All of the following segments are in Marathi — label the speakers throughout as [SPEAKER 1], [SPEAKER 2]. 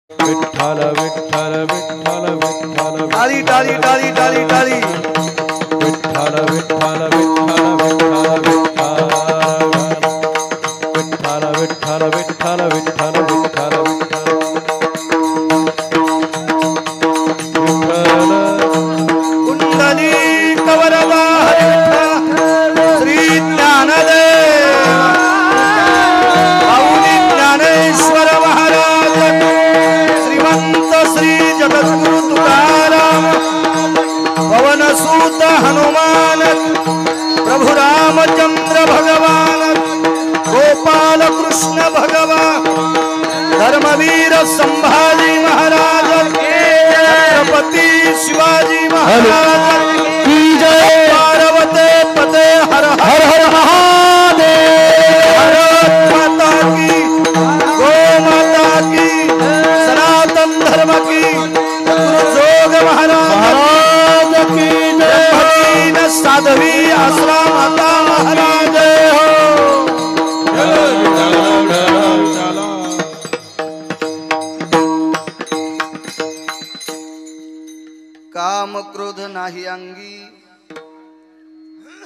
[SPEAKER 1] विठ्ठल विठ्ठल विठ्ठल विठ्ठल
[SPEAKER 2] टाळी टाळी टाळी टाळी टाळी
[SPEAKER 1] विठ्ठल विठ्ठल विठ्ठल विठ्ठल विठ्ठल विठ्ठल विठ्ठल विठ्ठल विठ्ठल
[SPEAKER 2] कुंडली कवरदा श्री ज्ञानदेव माऊली ज्ञानेश्वर महाराज श्रीमंत श्री जगद्गुरु तुकाराम पवनसूत हनुमान प्रभु रामचंद्र भगवान गोपाल कृष्ण भगवान धर्मवीर संभाजी महाराज छत्रपती शिवाजी महाराज की जय पार्वते पते हर हर हर महादेव भारत माता की गो माता की सनातन धर्म की गुरु जोग महाराज की जय साध्वी आश्रम माता महाराज काम क्रोध नाही अंगी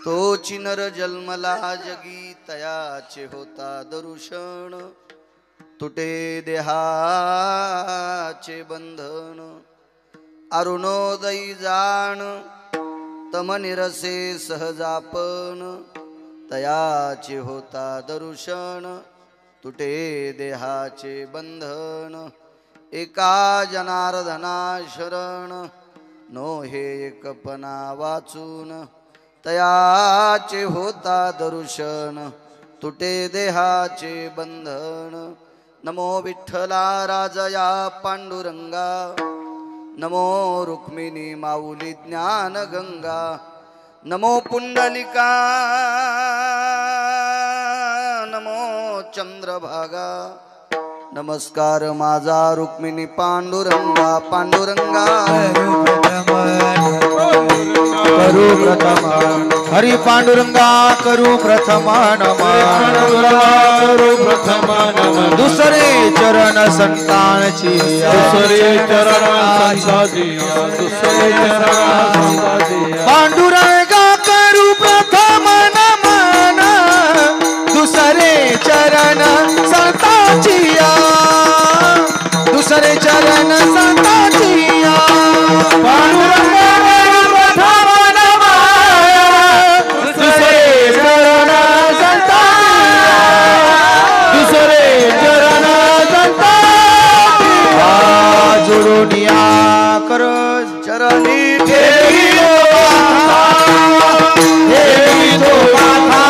[SPEAKER 2] तोची नर जन्मला जगी तयाचे होता दरुषण तुटे देहाचे बंधन अरुणोदयी जाण तमनिरसे सहजापन तयाचे होता दरुषण तुटे देहाचे बंधन एका जनार्दना शरण नो हे एकपणा वाचून तयाचे होता दर्शन तुटे देहाचे बंधन नमो विठ्ठला राजया पांडुरंगा नमो रुक्मिणी माऊली ज्ञान गंगा नमो पुंडलिका नमो चंद्रभागा नमस्कार माझा रुक्मिणी पांडुरंगा पांडुरंगा
[SPEAKER 1] करू प्रथम हरि पांडुरंगा करू प्रथम नमन करू प्रथम नमन दुसरे चरण संतांची दुसरे चरण संतांची दुसरे चरण संतांची पांडुरंगा करू प्रथम नमन दुसरे चरण संतांची दुसरे चरण संतांची पांडुरंगा जोडुनिया कर
[SPEAKER 2] चरणी
[SPEAKER 1] ठेवी तो माथा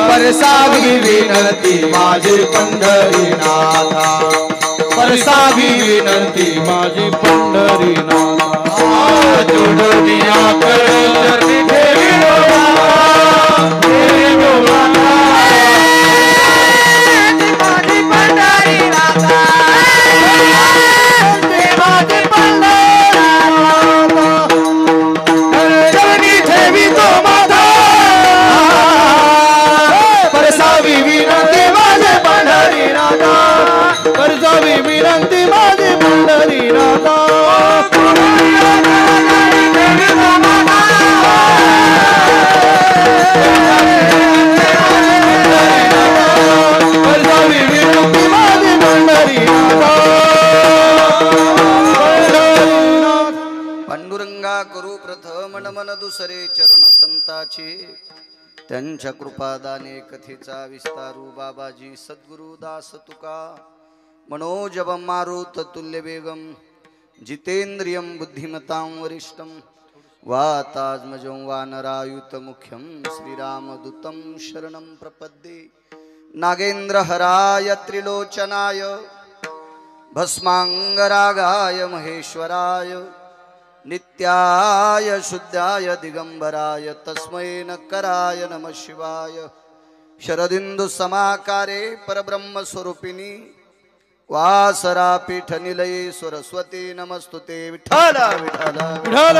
[SPEAKER 1] परसावी विनंती माझी पंढरीनाथा परसावी विनंती माझी पंढरीनाथा जोडुनिया कर चरणी ठेवी तो माथा माझी पंढरीनाथा विनंती माझी पंढरीनाथा
[SPEAKER 2] पांडुरंगा करू प्रथम नमन दुसरे चरण संताचे त्यांच्या कृपादाने कथेचा विस्तारू बाबाजी सद्गुरु दास तुका मनोजवं मारुत तुल्य वेगम जितेंद्रियं बुद्धिमतां वरिष्ठं वातात्मजं वानरायुत मुख्यं श्रीरामदूतं शरणं प्रपद्ये नागेन्द्रहराय त्रिलोचनाय भस्मांगरागाय महेश्वराय नित्याय शुद्धाय दिगंबराय तस्मै नकराय नमः शिवाय शरदिंदु समाकारे परब्रह्म स्वरूपिणी वासरा पीठ निलये सरस्वती नमस्तुते विठ्ठल विठ्ठल
[SPEAKER 1] विठ्ठल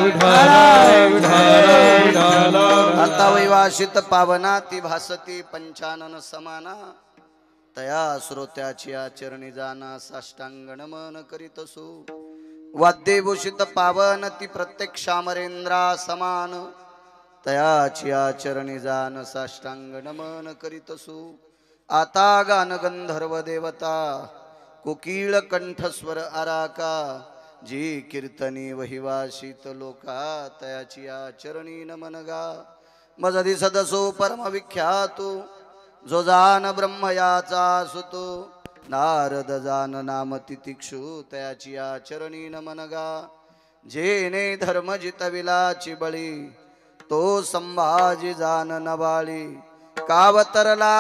[SPEAKER 1] विठ्ठल विठ्ठल
[SPEAKER 2] आता वैवासित पावना ती भासती पंचानन समाना तया श्रोत्याची आचरणी जाना साष्टांग नमन करीतसु वाद्यभूषित पावन ती प्रत्यक्ष अमरेंद्रा समान तयाची आचरणी जान साष्टांग नमन करीतसु आता गान गंधर्व देवता कोकिळ कंठस्वर आराका जी कीर्तनी वहिवासित लोका तयाची आचरणी नमन गा मज दिसदसो परम विख्यातो जो जान ब्रह्म याचा सुतो नारद जान नाम तितिक्षु तयाची आचरणी नमन गा जेने धर्म जितविलाची बळी तो संभाजी जान नबाळी कावतरला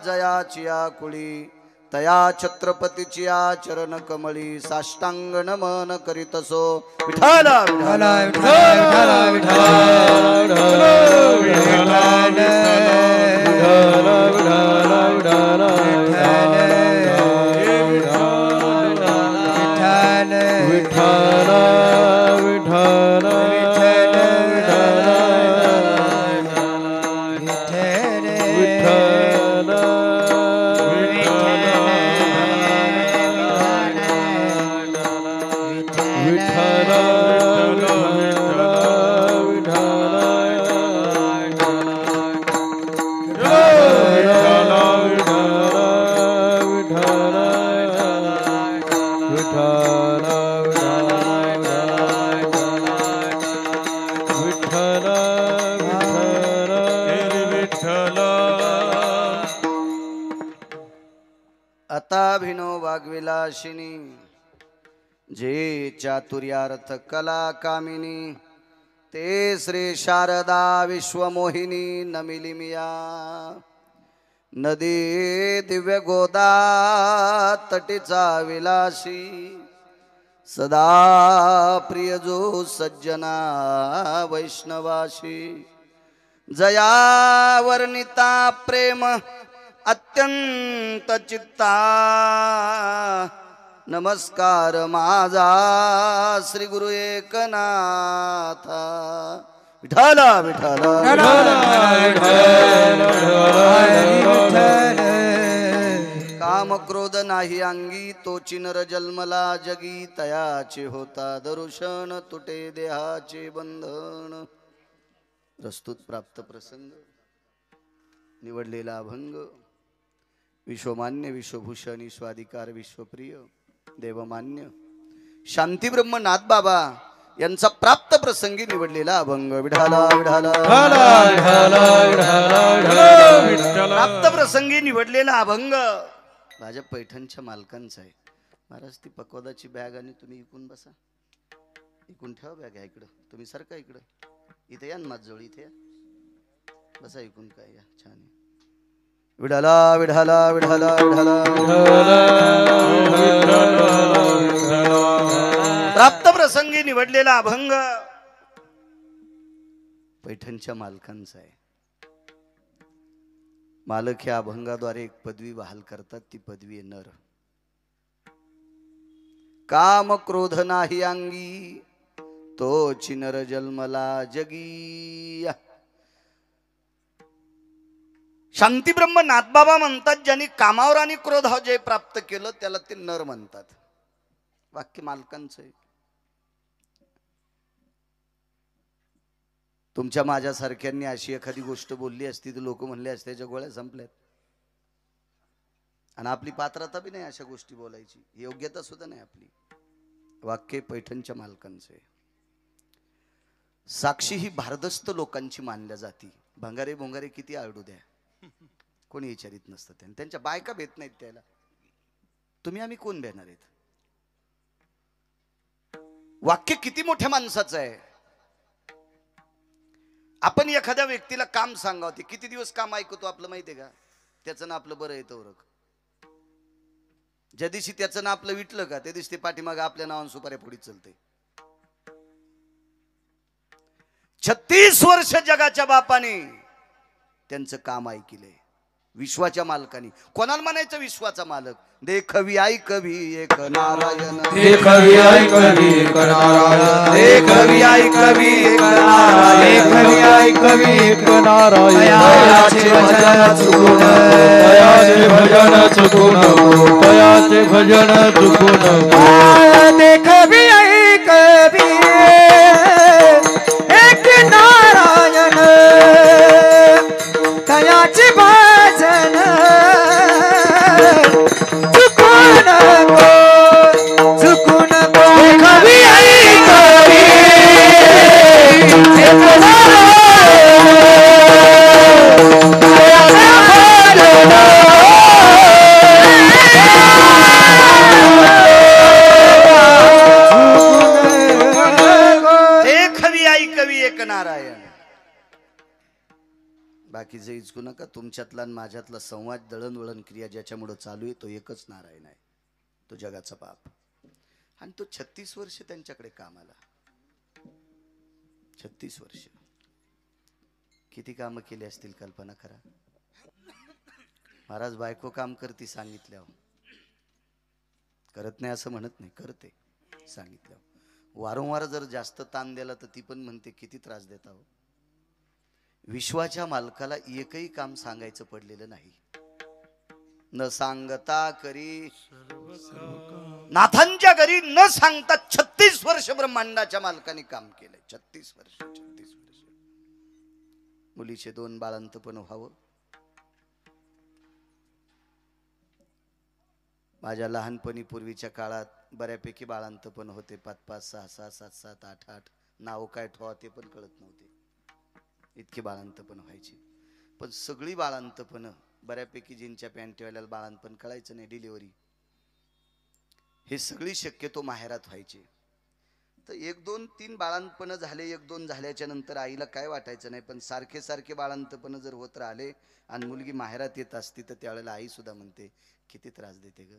[SPEAKER 2] जयाची आकुळी तया छत्रपतीची आचरण कमळी साष्टांग नमन करीतसो विठाला विठाला
[SPEAKER 1] विठाला विठाला
[SPEAKER 2] अताभिनो वाग्विलासिनी जे चातुर्यार्थ कला कामिनी ते श्री शारदा विश्वमोहिनी नमिलिमिया नदी दिव्य गोदा तटीचा विलासी सदा प्रिय जो सज्जना वैष्णवाशी जया वर्णिता प्रेम अत्यंत चित्ता नमस्कार माझा श्री गुरु एकनाथा विठाला विठाला काम क्रोध नाही अंगी तोची नर जन्मला जगी तयाचे होता दर्शन तुटे देहाचे बंधन प्रस्तुत प्राप्त प्रसंग निवडलेला अभंग विश्वमान्य विश्वभूषण स्वाधिकार विश्वप्रिय देवमान्य शांतीब्रह्म नाथबाबा यांचा प्राप्त प्रसंगी निवडलेला अभंग विठाला विठाला प्राप्त प्रसंगी निवडलेला अभंग माझ्या पैठणच्या मालकांचा आहे महाराज ती पकवादाची बॅग आणि तुम्ही इकून बसा इकून ठेवा बॅग आहे इकडं तुम्ही सारखा इकडं इथे या ना माझजवळ इथे या बसा इकून काय या छान आहे विठाला विठाला विठाला विठाला प्राप्त प्रसंगी निवडलेला अभंग पैठणच्या मालकांचा आहे मालक ह्या अभंगाद्वारे एक पदवी बहाल करतात ती पदवी आहे नर काम क्रोध नाही अंगी तोची नर जन्मला जगी शांतीब्रह्म नाथबाबा म्हणतात ज्यांनी कामावर आणि क्रोधावर जय प्राप्त केलं त्याला ते नर म्हणतात वाक्य मालकांचं आहे तुमच्या माझ्यासारख्यांनी अशी एखादी गोष्ट बोलली असती तर लोक म्हणले असते त्याच्या गोळ्या संपल्यात आणि आपली पात्रता बी नाही अशा गोष्टी बोलायची योग्यता सुद्धा नाही आपली वाक्य पैठणच्या मालकांचं आहे साक्षी ही भारदस्त लोकांची मानल्या जाती भंगारे भोंगारे किती आरडू द्या कोणी विचारित नसतं त्यांच्या बायका भेट नाहीत त्याला तुम्ही आम्ही कोण भेटणार आहेत वाक्य किती मोठ्या माणसाचं आहे आपण एखाद्या व्यक्तीला काम सांगावते किती दिवस काम ऐकतो आपलं माहितीये का त्याचं ना आपलं बरं येतं ओळख ज्या दिवशी त्याचं ना आपलं विटलं का त्या दिवशी ते पाठीमागे आपल्या नावानं सुपाऱ्या पुढे चलते 36 वर्ष जगाच्या बापाने त्यांचं काम ऐकले विश्वाच्या मालकानी. कोणाला म्हणायचं विश्वाचा मालक? देखवी ऐकवी एक नारायण,
[SPEAKER 1] देखवी ऐकवी एक नारायण,
[SPEAKER 2] देखवी ऐकवी एक नारायण,
[SPEAKER 1] देखवी ऐकवी एक नारायण. तयाचे भजन चुकू नको, तयाचे भजन चुकू नको, तयाचे भजन चुकू नको. देखवी ऐकवी एक नारायण, तयाचे भजन चुकू नको, चुकू नको. देखवी ऐकवी एक नारायण, तयाचे
[SPEAKER 2] नारायण. बाकीचे इचकू नका. तुमच्यातला आणि माझ्यातला संवाद, दळणवळण क्रिया ज्याच्यामुळे चालू आहे तो एकच नारायण आहे, तो जगाचा बाप. आणि तो 36 वर्ष त्यांच्याकडे कामाला. 36 वर्ष किती कामं केली असतील कल्पना करा. महाराज बायको काम करते सांगितल्यावर, करत नाही असं म्हणत नाही, करते सांगितल्यावर. वारंवार जर जास्त ताण दिला तर ती पण म्हणते किती त्रास देता हो. विश्वाच्या मालकाला एकही काम सांगायचं पडलेलं नाही. न सांगता करी नाथांच्या घरी न सांगता 36 वर्ष ब्रह्मांडाच्या मालकाने काम केलंय. 36 वर्ष. मुलीचे 2 बाळांत पण व्हावं. माझ्या लहानपणी पूर्वीच्या काळात बऱ्यापैकी बाळांत पण होते. 5-5, 6-6, 7-7, 8-8. नाव काय ठेवा ते पण कळत नव्हते, इतके बाळांतपण व्हायचे. पण सगळी बाळांतपण बऱ्यापैकी जिंच्या पॅन्टीवाल्याला बाळांतपण कळायचं नाही, डिलिव्हरी हे सगळी शक्यतो माहेरात व्हायचे. तर 1-2-3 बाळांतपण झाले. 1-2 झाल्याच्या नंतर आईला काय वाटायचं नाही. पण सारखे सारखे बाळांतपण जर होत राहिले आणि मुलगी माहेरात येत असती तर त्यावेळेला आई सुद्धा म्हणते किती त्रास देते ग,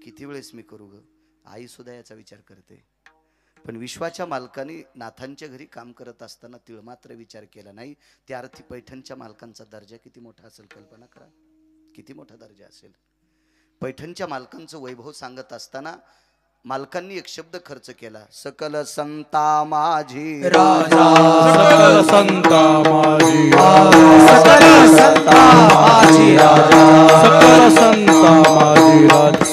[SPEAKER 2] किती वेळेस मी करू ग. आई सुद्धा याचा विचार करते. पण विश्वाच्या मालकाने नाथांच्या घरी काम करत असताना तिळमात्र विचार केला नाही. त्या अर्थी पैठणच्या मालकांचा दर्जा किती मोठा असेल कल्पना करा, किती मोठा दर्जा असेल. पैठणच्या मालकांचं वैभव सांगत असताना मालकांनी एक शब्द खर्च केला. सकल संता माझी
[SPEAKER 1] राजा, सकल संता माझी राजा, सकल संता माझी राजा, सकल संता माझी राजा.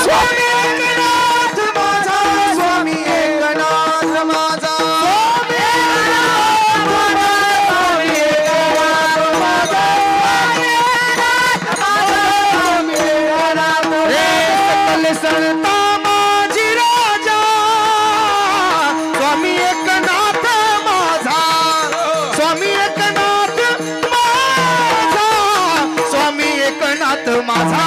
[SPEAKER 1] स्वामी एकनाथ माझा, स्वामी एकनाथ माझा, स्वामी एकनाथ माझा, स्वामी एकनाथ रे. सकल संता माझी राजा, स्वामी एकनाथ माझा, स्वामी एकनाथ माझा, स्वामी एकनाथ माझा.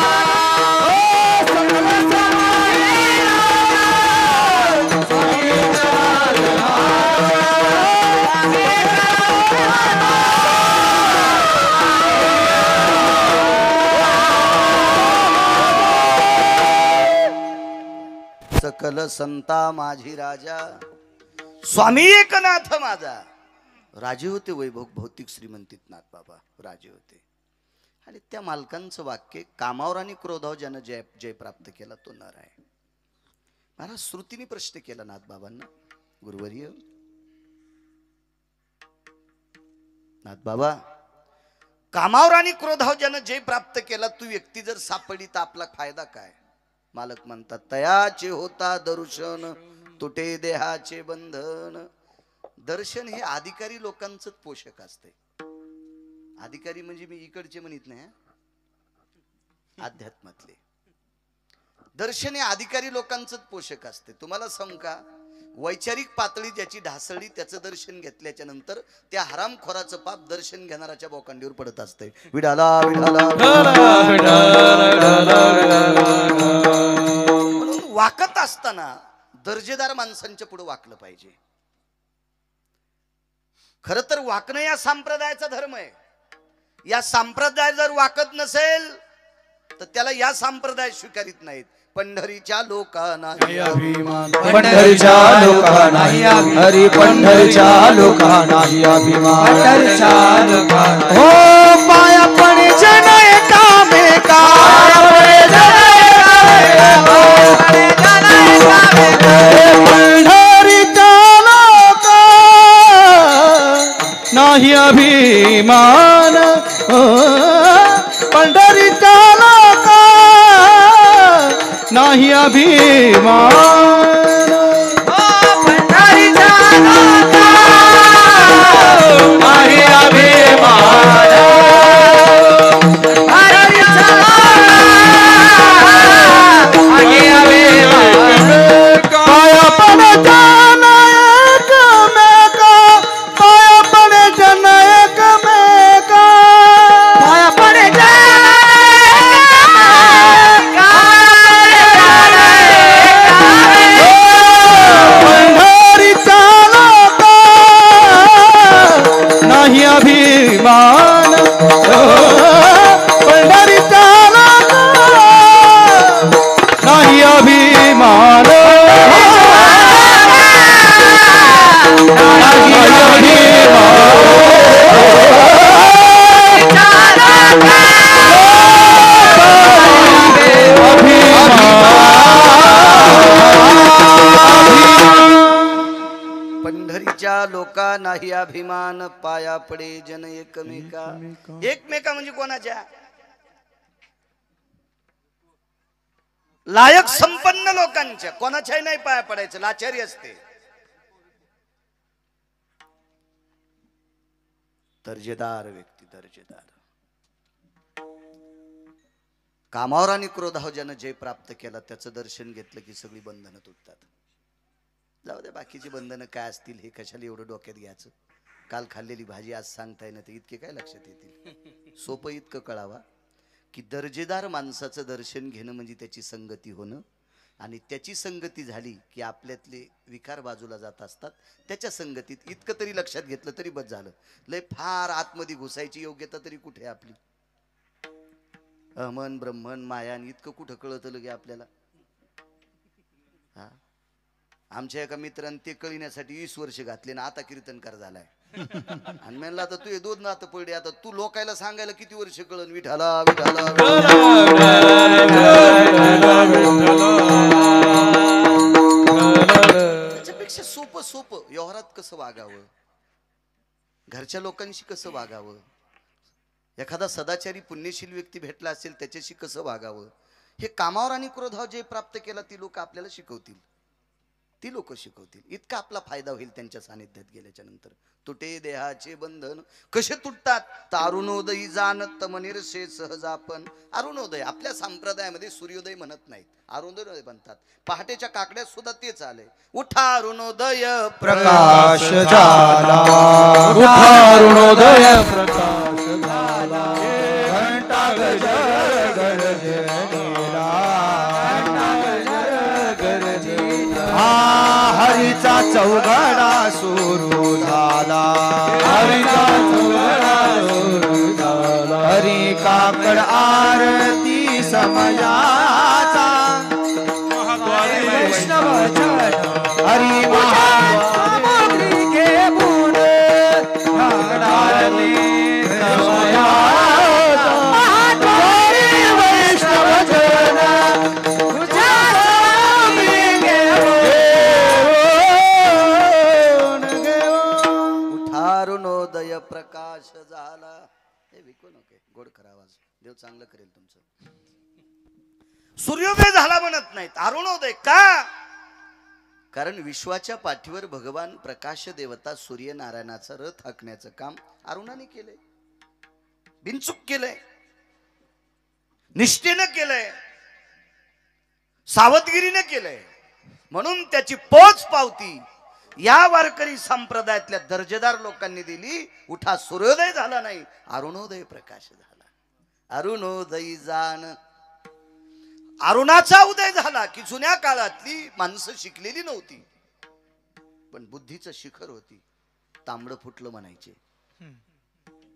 [SPEAKER 2] सकल संता माझी राजा, स्वामी एकनाथ माझा. राजे होते वैभव भौतिक श्रीमंतीत नाथ बाबा राजे होते. आणि त्या मालकांचं वाक्य, कामावर आणि क्रोधावर ज्यानं जय प्राप्त केला तो नर आहे. महाराज श्रुतीने प्रश्न केला नाथ बाबांना, गुरुवर्य नाथ बाबा, कामावर आणि क्रोधावर ज्यानं जय प्राप्त केला तू व्यक्ती जर सापडली तर आपला फायदा काय? मालक म्हणतात तयाचे होता दर्शन, तुटे देहाचे बंधन. दर्शन हे अधिकारी लोकांचं पोषक असते. अधिकारी म्हणजे मी इकडचे म्हणत नाही, अध्यात्मातले. दर्शन हे अधिकारी लोकांचं पोषक असते. तुम्हाला सांगू का, वैचारिक पातळी ज्याची ढासळली त्याचं दर्शन घेतल्याच्या नंतर त्या हरामखोराचं पाप दर्शन घेणाऱ्याच्या बोकांडीवर पडत असते. विडाला विडाला. म्हणून वाकत असताना दर्जेदार माणसांच्या पुढे वाकलं पाहिजे. खर तर वाकणं या संप्रदायाचा धर्म आहे. या संप्रदाय जर वाकत नसेल तर त्याला या संप्रदाय स्वीकारित नाहीत. पंढरीच्या लोकांना
[SPEAKER 1] अभिमान, पंढरीच्या लोकांना हरी, पंढरीच्या लोकांना अभिमान, पंढरीच्या लोकांना हो पाया पण जन पंढरीचा लोका नाही अभिमान पंढरीचा लोका नाही अभिमान नाही अभिमान अभिमान पंढरीचा नाही अभिमान
[SPEAKER 2] पंढरीच्या लोका नाही अभिमान पाया पडे जन एकमेका एकमेका म्हणजे कोणाच्या लायक संपन्न लोकांच्या कोणाच्याही नाही पाया पडायचं लाचारी असते दर्जेदार व्यक्ती दर्जेदार कामावर आणि क्रोधावर ज्यानं जय प्राप्त केला त्याचं दर्शन घेतलं की सगळी बंधनं तुटतात जाऊ दे बाकीची बंधनं काय असतील हे कशाला एवढं डोक्यात घ्यायचं काल खाल्लेली भाजी आज सांगताय ना ते इतके काय लक्षात येतील सोपं इतकं कळावा की दर्जेदार माणसाचं दर्शन घेणं म्हणजे त्याची संगती होणं आणि त्याची संगती झाली की आपल्यातले विकार बाजूला जात असतात त्याच्या संगतीत इतकं तरी लक्षात घेतलं तरी बस झालं लय फार आतमध्ये घुसायची योग्यता तरी कुठे आपली अहमन ब्रह्मन मायान इतकं कुठं कळतं लगे आपल्याला हा आमच्या एका मित्रांनी ते कळण्यासाठी 20 वर्ष घातले ना आता कीर्तनकार झालाय आणि म्हणला आता तू हे दोन नातं पडले आता तू लोकायला सांगायला किती वर्ष कळन विठाला विठाला त्याच्यापेक्षा सोपं सोपं व्यवहारात कसं वागावं घरच्या लोकांशी कसं वागावं एखादा सदाचारी पुण्यशील व्यक्ती भेटला असेल त्याच्याशी कसं वागावं हे कामावर आणि क्रोधावर जे प्राप्त केला ती लोक आपल्याला शिकवतील ती लोक शिकवतील इतका आपला फायदा होईल त्यांच्या सानिध्यात गेल्याच्या नंतर तुटे देहाचे बंधन कसे तुटतात तारुणोदयी जाणत मनिरसे सहजापन अरुणोदय आपल्या संप्रदायामध्ये सूर्योदय म्हणत नाहीत अरुणोदय म्हणतात पहाटेच्या काकड्यात सुद्धा तेच आलंय उठा अरुणोदय
[SPEAKER 1] प्रकाश झाला उठा अरुणोदय प्रकाश झाला घंटा गजर गरजेला हरीचा चौघडा सुरू झाला हरीचा चौघडा सुरू झाला हरी काकड आरती समयाचा वैष्णव हरी महासामुद्री घेऊन आरती समयाचा वैष्णव जन
[SPEAKER 2] अरुणोदय प्रकाश झाला हे विकू नका गोड करा आवाज देव चांगलं करेल तुमचं सूर्योदय झाला म्हणत नाहीत अरुणोदय का कारण विश्वाच्या पाठीवर भगवान प्रकाश देवता सूर्यनारायणाचा रथ हाकण्याचं काम अरुणाने केलंय बिनचूक केलंय निष्ठेनं केलंय सावधगिरीने केलंय म्हणून त्याची पोच पावती या वारकरी संप्रदायातल्या दर्जेदार लोकांनी दिली उठा सूर्योदय झाला नाही अरुणोदय प्रकाश झाला अरुणोदय जाण अरुणाचा उदय झाला की जुन्या काळातली माणसं शिकलेली नव्हती पण बुद्धीचं शिखर होती तांबडं फुटलं म्हणायचे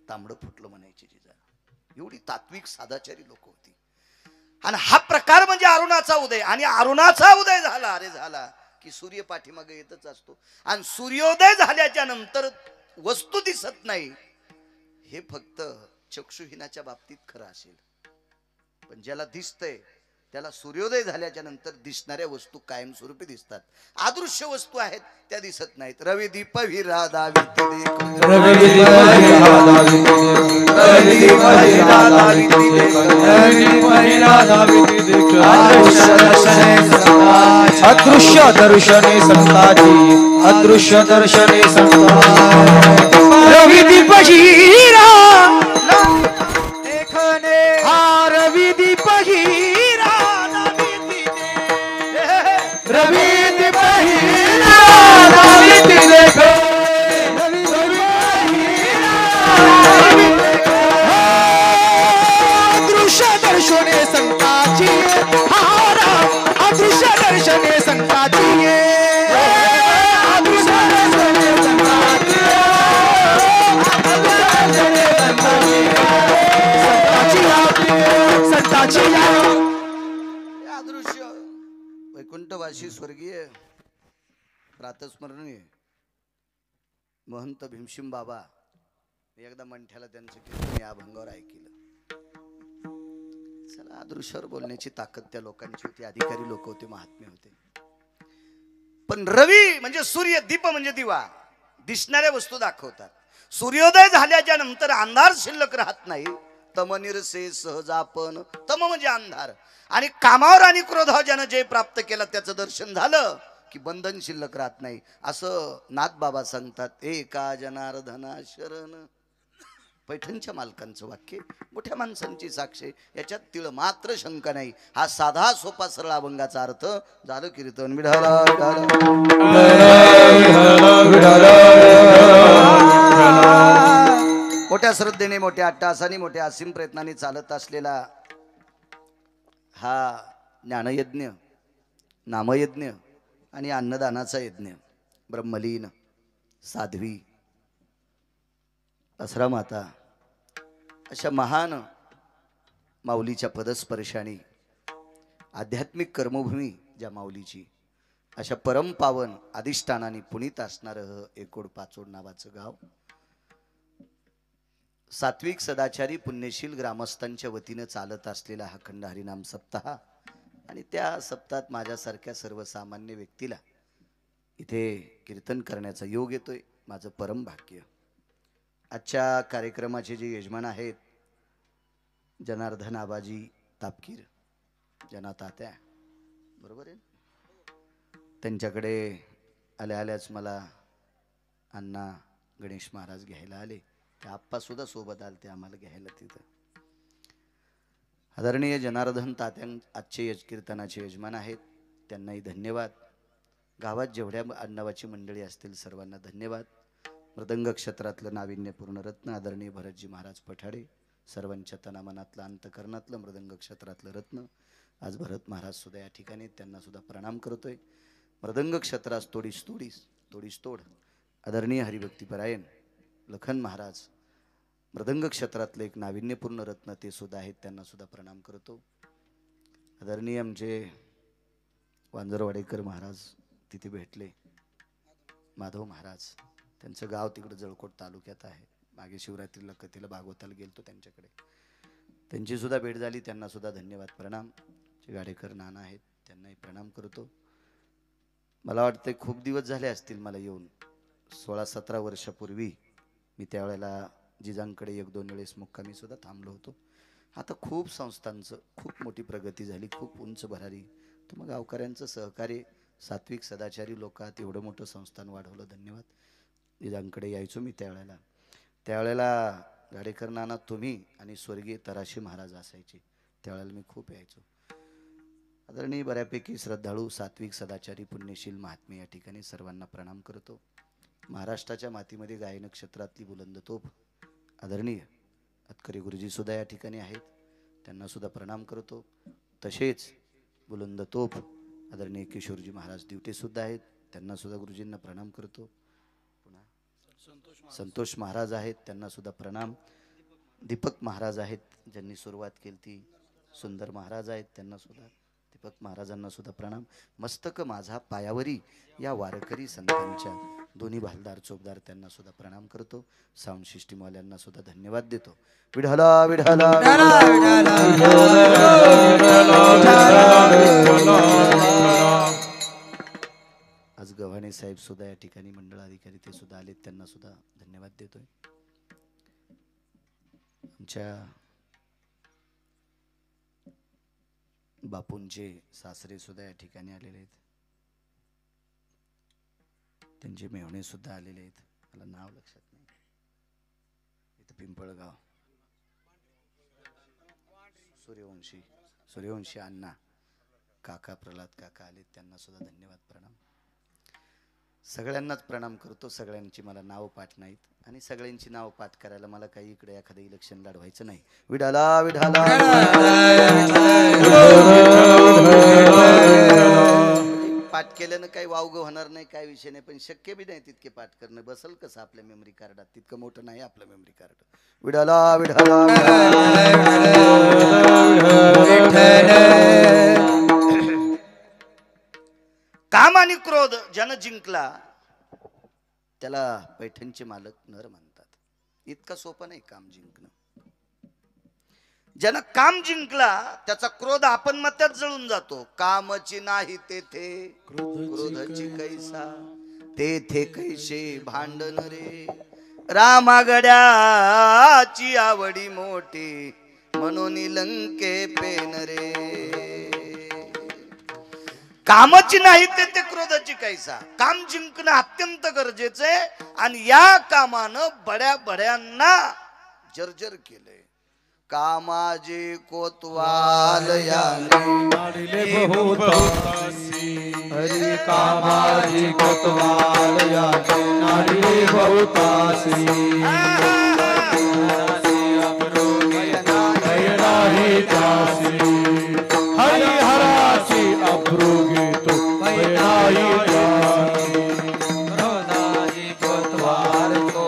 [SPEAKER 2] तांबडं फुटलं म्हणायचे जिजा एवढी तात्विक सादाचारी लोक होती आणि हा प्रकार म्हणजे अरुणाचा उदय आणि अरुणाचा उदय झाला अरे झाला की सूर्य पाठीमागे येतच असतो आणि सूर्योदय झाल्याच्या नंतर वस्तू दिसत नाही हे फक्त चक्षुहीनाच्या बाबतीत खरं असेल पण ज्याला दिसतंय त्याला सूर्योदय झाल्याच्या नंतर दिसणाऱ्या वस्तू कायमस्वरूपी दिसतात. अदृश्य वस्तू आहेत त्या दिसत नाहीत. रवी दीप विरा दावित
[SPEAKER 1] अदृश्य दर्शने संताची अदृश्य दर्शने संताची रवी दीप हीरा देखने हा रवी दीप हीरा रवी दीप हीरा देखो अदृश्य दर्शने संताची हारा अदृश्य दर्शने संताची अदृश्य दर्शने संताची संताची
[SPEAKER 2] अदृश्य वैकुंठवासी स्वर्गीय प्रातस्मरणीय महंत भीमशिम बाबा एकदा मंठ्याला त्यांचं कीर्तन या अभंगावर ऐकलं. चला अदृश्यावर बोलण्याची ताकद त्या लोकांची होती. अधिकारी लोक होते, महात्मे होते. पण रवी म्हणजे सूर्य, दीप म्हणजे दिवा, दिसणाऱ्या वस्तू दाखवतात. सूर्योदय झाल्याच्या नंतर अंधार शिल्लक राहत नाही. तमनिरसे सहजापन, तम म्हणजे अंधार, आणि कामावर आणि क्रोधावर ज्यानं जय प्राप्त केला त्याचं दर्शन झालं की बंधन शिल्लक राहत नाही. असं नाथ बाबा सांगतात. एका जनार्दना शरण, पैठणच्या मालकांचं वाक्य, मोठ्या माणसांची साक्ष, याच्यात तिळ मात्र शंका नाही. हा साधा सोपा सरळ अभंगाचा अर्थ. झालं कीर्तन. मोठ्या श्रद्धेने, मोठ्या अट्टासाने, मोठ्या असीम प्रयत्नाने चालत असलेला हा ज्ञानयज्ञ, नामयज्ञ आणि अन्नदानाचा यज्ञ, ब्रह्मलीन साध्वी असरा माता अशा महान माऊलीच्या पदस्पर्शाने आध्यात्मिक कर्मभूमी ज्या माऊलीची, अशा परमपावन अधिष्ठानाने पुनीत असणारं एकोड पाचोड नावाचं गाव, सात्विक सदाचारी पुण्यशील ग्रामस्थांच्या वतीनं चालत असलेला हा खंड हरिनाम सप्ताह, आणि त्या सप्ताहात माझ्यासारख्या सर्वसामान्य व्यक्तीला इथे कीर्तन करण्याचा योग येतोय. माझं परम भाग्य. आजच्या कार्यक्रमाचे जे यजमान आहेत जनार्दन आबाजी तापकीर, जना तात्या, बरोबर आहे, त्यांच्याकडे आल्या आल्याच मला अण्णा गणेश महाराज घ्यायला आले. ते आप्पा सुद्धा सोबत आले ते आम्हाला घ्यायला तिथं. आदरणीय जनार्दन तात्या आजचे कीर्तनाचे यजमान आहेत, त्यांनाही धन्यवाद. गावात जेवढ्या अण्णावाची मंडळी असतील सर्वांना धन्यवाद. मृदंग क्षेत्रातलं नाविन्यपूर्ण रत्न आदरणीय भरतजी महाराज पठाडे, सर्वांच्या तनामनातलं अंतकरणातलं मृदंग क्षेत्रातलं रत्न आज भरत महाराज सुद्धा या ठिकाणी, त्यांना सुद्धा प्रणाम करतोय. मृदंग क्षेत्रास तोडीस तोडीस तोडीस तोड आदरणीय हरिभक्तीपरायण लखन महाराज, मृदंग क्षेत्रातलं एक नाविन्यपूर्ण रत्न ते सुद्धा आहेत, त्यांना सुद्धा प्रणाम करतो. आदरणीय आमचे वांजरवाडेकर महाराज तिथे भेटले, माधव महाराज, त्यांचं गाव तिकडं जळकोट तालुक्यात आहे. मागे शिवरात्रीला कथेला भागवताला गेलतो त्यांच्याकडे, त्यांची सुद्धा भेट झाली, त्यांना सुद्धा धन्यवाद प्रणाम. जे गाडेकर नाना आहेत त्यांनाही प्रणाम करतो. मला वाटतं खूप दिवस झाले असतील मला येऊन, 16-17 वर्षापूर्वी मी त्यावेळेला जिजांकडे 1-2 वेळेस मुक्कामी सुद्धा थांबलो होतो. आता खूप संस्थांचं खूप मोठी प्रगती झाली, खूप उंच भरारी. तर मग गावकऱ्यांचं सहकार्य, सात्विक सदाचारी लोकात एवढं मोठं संस्थान वाढवलं, धन्यवाद. जिजांकडे यायचो मी त्यावेळेला गाडेकर नाना तुम्ही आणि स्वर्गीय तराशी महाराज असायचे, त्यावेळेला मी खूप यायचो. आदरणीय बऱ्यापैकी श्रद्धाळू सात्विक सदाचारी पुण्यशील महात्मे या ठिकाणी सर्वांना प्रणाम करतो. महाराष्ट्राच्या मातीमध्ये गायन क्षेत्रातली बुलंद तोफ आदरणीय अतकरी गुरुजी सुद्धा या ठिकाणी आहेत, त्यांना सुद्धा प्रणाम करतो. तसेच बुलंद तोफ आदरणीय किशोरजी महाराज दिवटे सुद्धा आहेत, त्यांना सुद्धा गुरुजींना प्रणाम करतो. पुन्हा संतोष महाराज आहेत, त्यांना सुद्धा प्रणाम. दीपक महाराज आहेत ज्यांनी सुरुवात केली ती, सुंदर महाराज आहेत, त्यांना सुद्धा ते दीपक महाराजांना सुद्धा प्रणाम. मस्तक माझा पायावरी या वारकरी संतांच्या दोन्ही भालदार चोपदार त्यांना सुद्धा प्रणाम करतो. साऊंड सिस्टीमवाल्यांना सुद्धा धन्यवाद देतो. विढला विढला आज गव्हाणे साहेब सुद्धा या ठिकाणी मंडळ अधिकारी ते सुद्धा आलेत, त्यांना सुद्धा धन्यवाद देतोय. आमच्या बापूंचे सासरे सुद्धा या ठिकाणी आलेले आहेत, त्यांचे मेहणे सुद्धा आलेले आहेत. मला नाव लक्षात नाही. इथं पिंपळगाव सूर्यवंशी अण्णा काका प्रल्हाद काका आलेत, त्यांना सुद्धा धन्यवाद प्रणाम. सगळ्यांनाच प्रणाम करतो. सगळ्यांची मला नाव पाठ नाहीत आणि सगळ्यांची नाव पाठ करायला मला काही इकडे एखादं इलेक्शन लढवायचं नाही. विढाला विढाला पाठ केल्यानं काही वावग होणार नाही, काय विषय नाही, पण शक्य बी नाही तितके पाठ करणं. बसल कसं आपल्या मेमरी कार्डात, तितकं मोठं नाही आपलं मेमरी कार्ड. विढाला विढाला काम आणि क्रोध जन जिंकला त्याला पैठणचे मालक नर म्हणतात. इतका सोपं नाही काम जिंकणं. ज्यानं काम जिंकला त्याचा क्रोध आपण मत्यात जळून जातो. कामची नाही तेथे क्रोधची कैसा, तेथे कैसे भांडण रे. रामागड्याची आवडी मोठी म्हणून लंके पेन रे. कामाची नाही ते क्रोधाची कैसा. काम जिंकणं अत्यंत गरजेचं आहे आणि या कामानं बड्या बड्यांना जर्जर केलंय. कामाजी कोतवाल याने
[SPEAKER 1] हरी कामाजी कोतवाल याने नाडी बहुतासी. हरी हराची अब्रुगी तो बैराई क्रोधाची कोतवाल तो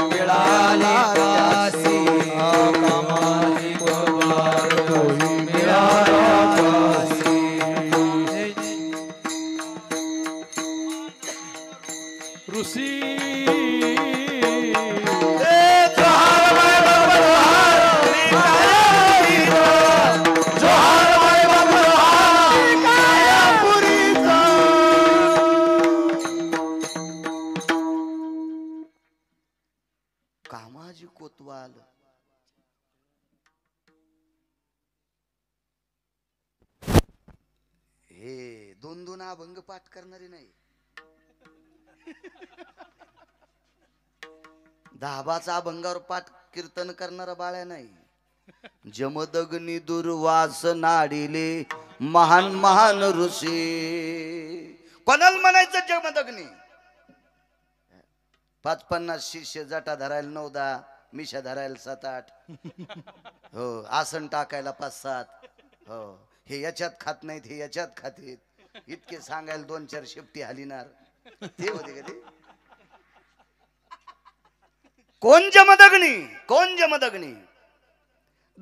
[SPEAKER 1] मिळाली कासी. कामाची कोतवाल तो मिळाला कासी. ऋषी
[SPEAKER 2] कामाजी कोतवाल हे दोन दोन अभंग पाठ करणारे नाही. दहाबाचा अभंगावर पाठ कीर्तन करणारा बाळ्या नाही. जमदग्नी दुर्वास नाडिले महान महान ऋषी. कोणाला म्हणायचं जमदग्नी? 50-50 शिष्य, जटा धरायला 9-10, मिशा धरायला 7-8, हो आसन टाकायला 5-7, हो हे याच्यात खात नाहीत, हे याच्यात खातेत, इतके सांगायला 2-4 शेपटी हलिनार. ते होते का ते? कोण जमदग्नी? कोण जमदग्नी?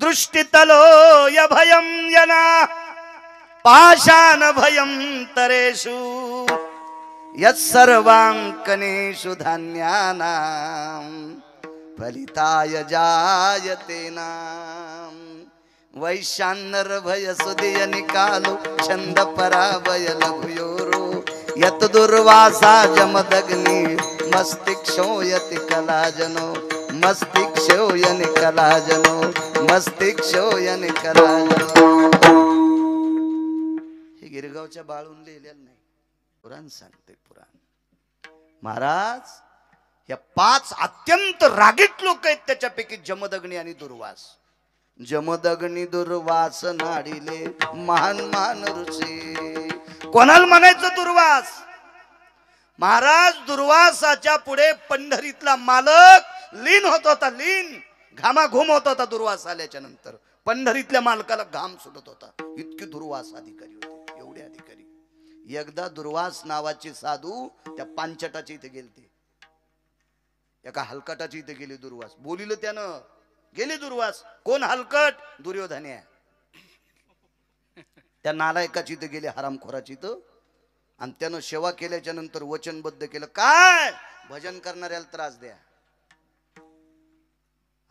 [SPEAKER 2] दृष्टितलो य भयम जना पाषाण भयम तरेषु यत्सर्वांकनेषु धान्यानां फलिताय जायते नाम. वैशान्यर भय सुदिय निकालो छंद पराभय लघुयोरो यत दुर्वासा जमदग्नि मस्तिष्को यति कलाजनो मस्तिष्को यनि कलाजनो मस्तिष्को यनि कलाजनो. हे गिरगावच्या बाळून लिहिलेलं नाही, पुराण सांगते. पुराण महाराज या 5 अत्यंत रागीट लोक आहेत, त्याच्यापैकी जमदग्नी आणि दुर्वास. जमदग्नी दुर्वास नाडिले महान महान ऋषी. कोणाला म्हणायचं दुर्वास? महाराज दुर्वासाच्या पुढे पंढरीतला मालक लीन होत होता. लीन घामाघूम होत होता. दुर्वास आल्याच्या नंतर पंढरीतल्या मालकाला घाम सुटत होता. इतके दुर्वास अधिकारी होते, एवढे अधिकारी. एकदा दुर्वास नावाची साधू त्या पांचटाच्या इथे गेलते. एका हलकटाच्या इथे गेले दुर्वास. बोलिलं त्यानं, गेले दुर्वास. कोण हलकट? दुर्योधन आहे. त्या नालायकाची इथं गेले, हरामखोराची इथं, आणि त्यानं सेवा केल्याच्या नंतर वचनबद्ध केलं काय भजन करणाऱ्याला त्रास द्या.